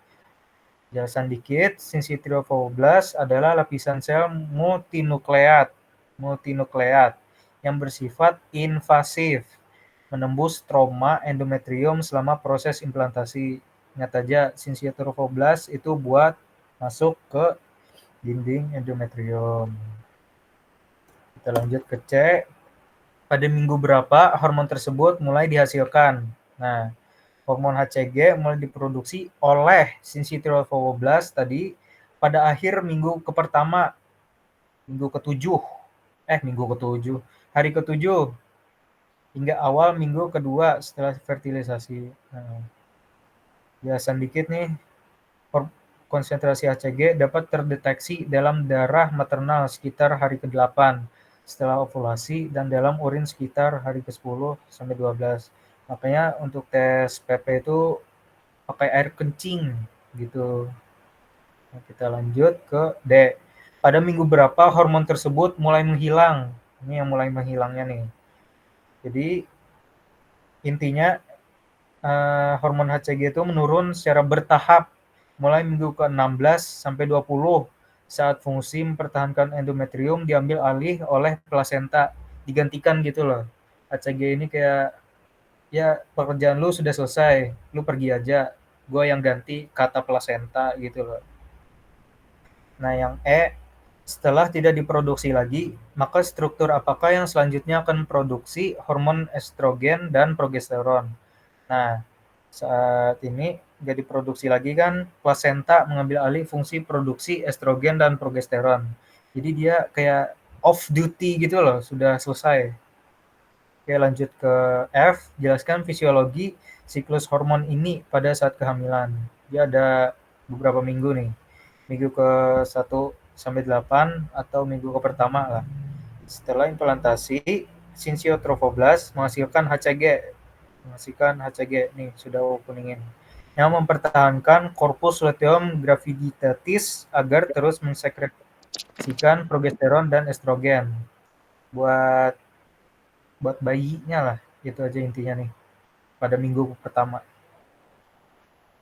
Jelasan dikit, syncytiotrophoblas adalah lapisan sel multinukleat yang bersifat invasif, menembus stroma endometrium selama proses implantasi. Ingat aja, syncytiotrophoblas itu buat masuk ke dinding endometrium. Kita lanjut ke C. Pada minggu berapa hormon tersebut mulai dihasilkan? Nah, hormon HCG mulai diproduksi oleh syncytiotrophoblas tadi pada akhir minggu pertama, minggu ke-7, hari ke-7 hingga awal minggu kedua setelah fertilisasi. Nah, jelasan dikit nih, konsentrasi HCG dapat terdeteksi dalam darah maternal sekitar hari ke-8 setelah ovulasi dan dalam urin sekitar hari ke-10 sampai 12. Makanya untuk tes PP itu pakai air kencing gitu. Nah, kita lanjut ke D. Pada minggu berapa hormon tersebut mulai menghilang? Ini yang mulai menghilangnya nih. Jadi intinya hormon HCG itu menurun secara bertahap mulai minggu ke-16 sampai 20 saat fungsi mempertahankan endometrium diambil alih oleh plasenta, digantikan gitu loh. HCG ini kayak, ya pekerjaan lu sudah selesai, lu pergi aja, gue yang ganti kata plasenta gitu loh. Nah, yang E, setelah tidak diproduksi lagi, maka struktur apakah yang selanjutnya akan memproduksi hormon estrogen dan progesteron? Nah, saat ini nggak diproduksi lagi kan, plasenta mengambil alih fungsi produksi estrogen dan progesteron. Jadi dia kayak off duty gitu loh, sudah selesai. Oke, lanjut ke F, jelaskan fisiologi siklus hormon ini pada saat kehamilan. Dia ada beberapa minggu nih. Minggu ke-1 sampai 8 atau minggu ke pertama lah. Setelah implantasi, syncytiotrophoblas menghasilkan HCG nih, sudah kuningin, yang mempertahankan corpus luteum graviditatis agar terus mensekresikan progesteron dan estrogen buat bayinya lah. Itu aja intinya nih pada minggu pertama.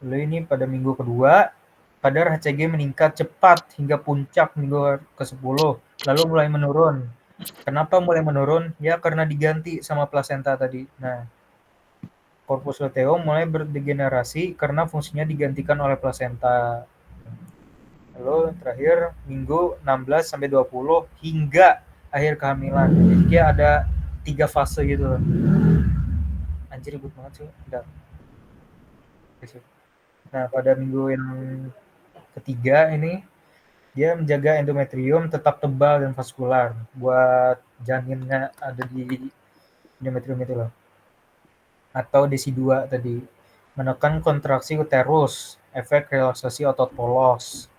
Lalu ini pada minggu kedua, kadar HCG meningkat cepat hingga puncak minggu ke-10, lalu mulai menurun. Kenapa mulai menurun? Ya karena diganti sama plasenta tadi. Nah, corpus luteum mulai berdegenerasi karena fungsinya digantikan oleh plasenta. Lalu terakhir minggu 16 sampai 20 hingga akhir kehamilan. Jadi dia ada 3 fase gitu loh. Anjir ribut banget sih. Udah. Nah, pada minggu yang ketiga ini dia menjaga endometrium tetap tebal dan vaskular buat janinnya ada di endometrium itu loh. Atau DESI2 tadi. Menekan kontraksi uterus, efek relaksasi otot polos.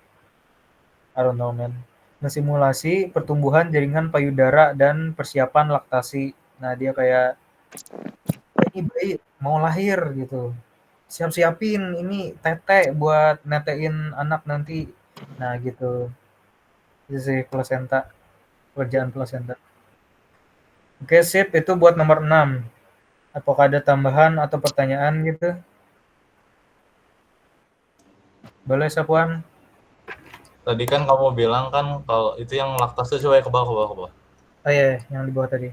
I don't know man. Mensimulasi pertumbuhan jaringan payudara dan persiapan laktasi. Nah, dia kayak ini bayi mau lahir gitu. Siap-siapin ini tete buat netein anak nanti. Nah, gitu. Itu sih plasenta, kerjaan plasenta. Oke, sip. Itu buat nomor 6. Apakah ada tambahan atau pertanyaan gitu? Boleh, Sapuan? Tadi kan kamu bilang kan kalau itu yang laktase coba ya ke bawah. Oh iya, yang di bawah tadi.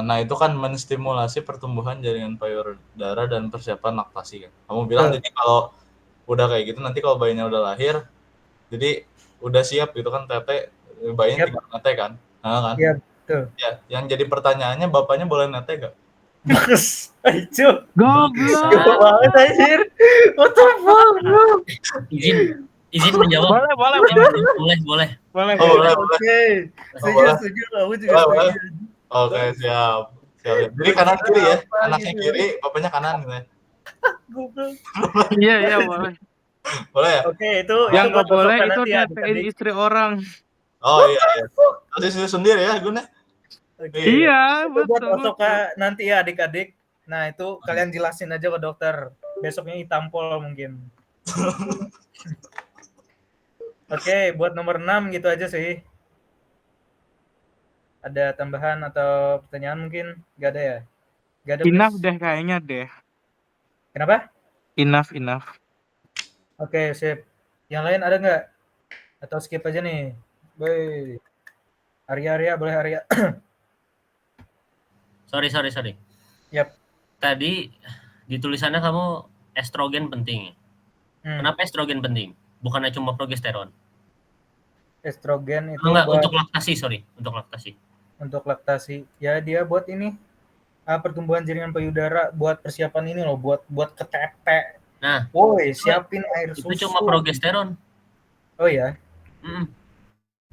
Nah itu kan menstimulasi pertumbuhan jaringan payudara dan persiapan laktasi kan. Kamu bilang jadi kalau udah kayak gitu nanti kalau bayinya udah lahir, jadi udah siap gitu kan tete, bayinya tinggal nete kan. Nah kan. Iya, betul. Ya, yang jadi pertanyaannya bapaknya boleh nete gak? Bagus. Ayo. Goblok. Gila banget anjir. What the fuck, bro? Izin menjawab. Boleh. Boleh. Oke. Setuju. Aku juga Boleh. setuju. Oke, siap. Jadi kanan kiri ya. Anaknya kiri, bapaknya kanan gitu ya. Goblok. Iya boleh. Boleh ya? Oke, itu Yang nggak buat boleh patokan itu nanti ya, netein adik-adik. istri orang. Oh iya. Posisi sendiri ya, Gun ya. Oke. Iya, Itu buat betul. patokan nanti ya, adik-adik. Nah, itu kalian jelasin aja ke dokter. Besoknya ditampol mungkin. Oke, buat nomor 6 gitu aja sih. Ada tambahan atau pertanyaan mungkin? Gak ada ya? Gak ada, Enough please. deh kayaknya deh. Kenapa? Enough. Oke, sip. Yang lain ada nggak? Atau skip aja nih? Boy. Arya, boleh Arya? Sorry. Yap. Tadi di tulisannya kamu estrogen penting. Kenapa estrogen penting? Bukannya cuma progesteron. Estrogen itu Enggak, buat untuk laktasi, untuk laktasi. untuk laktasi. Ya dia buat ini pertumbuhan jaringan payudara, buat persiapan ini loh, buat ketete. Nah, woi, siapin air susu. Itu cuma progesteron. Oh ya. Mm.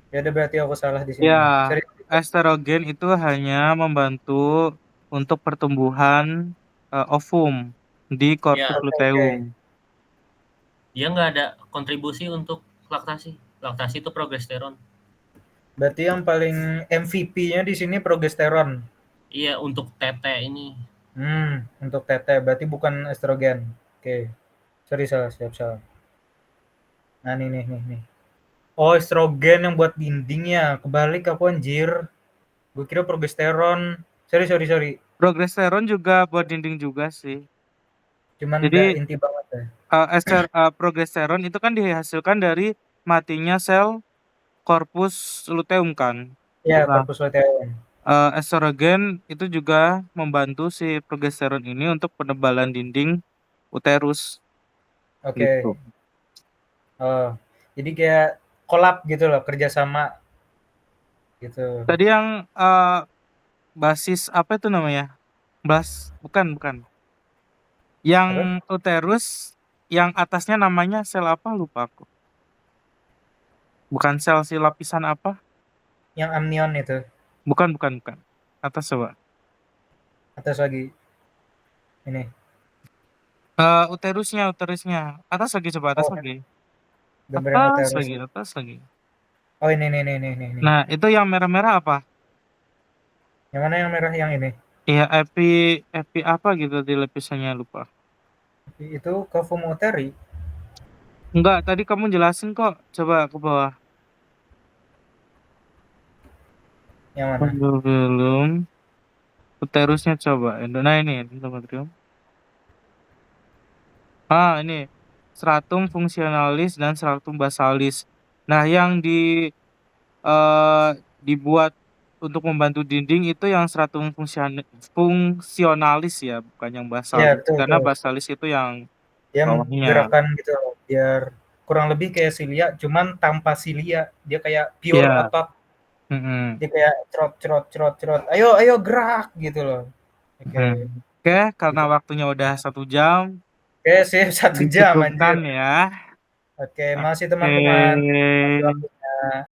Ya udah berarti aku salah di sini. Ya, Sorry. estrogen itu hanya membantu untuk pertumbuhan ovum di corpus Ya. luteum. Dia nggak ada kontribusi untuk laktasi. Laktasi itu progesteron. Berarti yang paling MVP-nya di sini progesteron. Iya, untuk tete ini. Untuk tete berarti bukan estrogen. Oke. Sorry, salah. Nah, nih. Oh, estrogen yang buat dinding ya. Kebalik aku anjir. Gue kira progesteron. Sorry. Progesteron juga buat dinding juga sih. Cuman Jadi nggak inti banget ya. progesteron itu kan dihasilkan dari matinya sel corpus luteum kan. Iya, Nah, corpus luteum. estrogen itu juga membantu si progesteron ini untuk penebalan dinding uterus. Oke. Gitu. Oh, jadi kayak kolab gitu loh, kerjasama gitu. Tadi yang basis apa itu namanya? Bukan. Yang uterus yang atasnya namanya sel apa lupa aku. Bukan sel si lapisan apa? Yang amnion itu. Bukan. Atas coba. Atas lagi. Ini. Uterusnya. Atas lagi coba, atas lagi. Gambaran Atas lagi. Oh, ini. Nah, itu yang merah-merah apa? Yang mana yang merah yang ini? Iya, epi apa gitu di lapisannya lupa. Itu cavum uteri. Enggak, tadi kamu jelasin kok. Coba ke bawah. Yang mana? Belum. Uterusnya coba. Nah, ini endometrium. Ini stratum fungsionalis dan stratum basalis. Nah, yang dibuat untuk membantu dinding itu yang stratum fungsionalis ya, bukan yang basalis. Ya, betul. Karena basalis itu yang Dia bawahnya. gerakan gitu loh, biar kurang lebih kayak silia, cuman tanpa silia. Dia kayak pure Iya. otot. Mm-mm. Dia kayak cerot. Ayo gerak gitu loh. Oke. Oke, karena Gitu. waktunya udah 1 jam, Oke, sip 1 jam dicukupkan anjir. ya. Oke, makasih Oke. teman-teman. Makasih waktunya.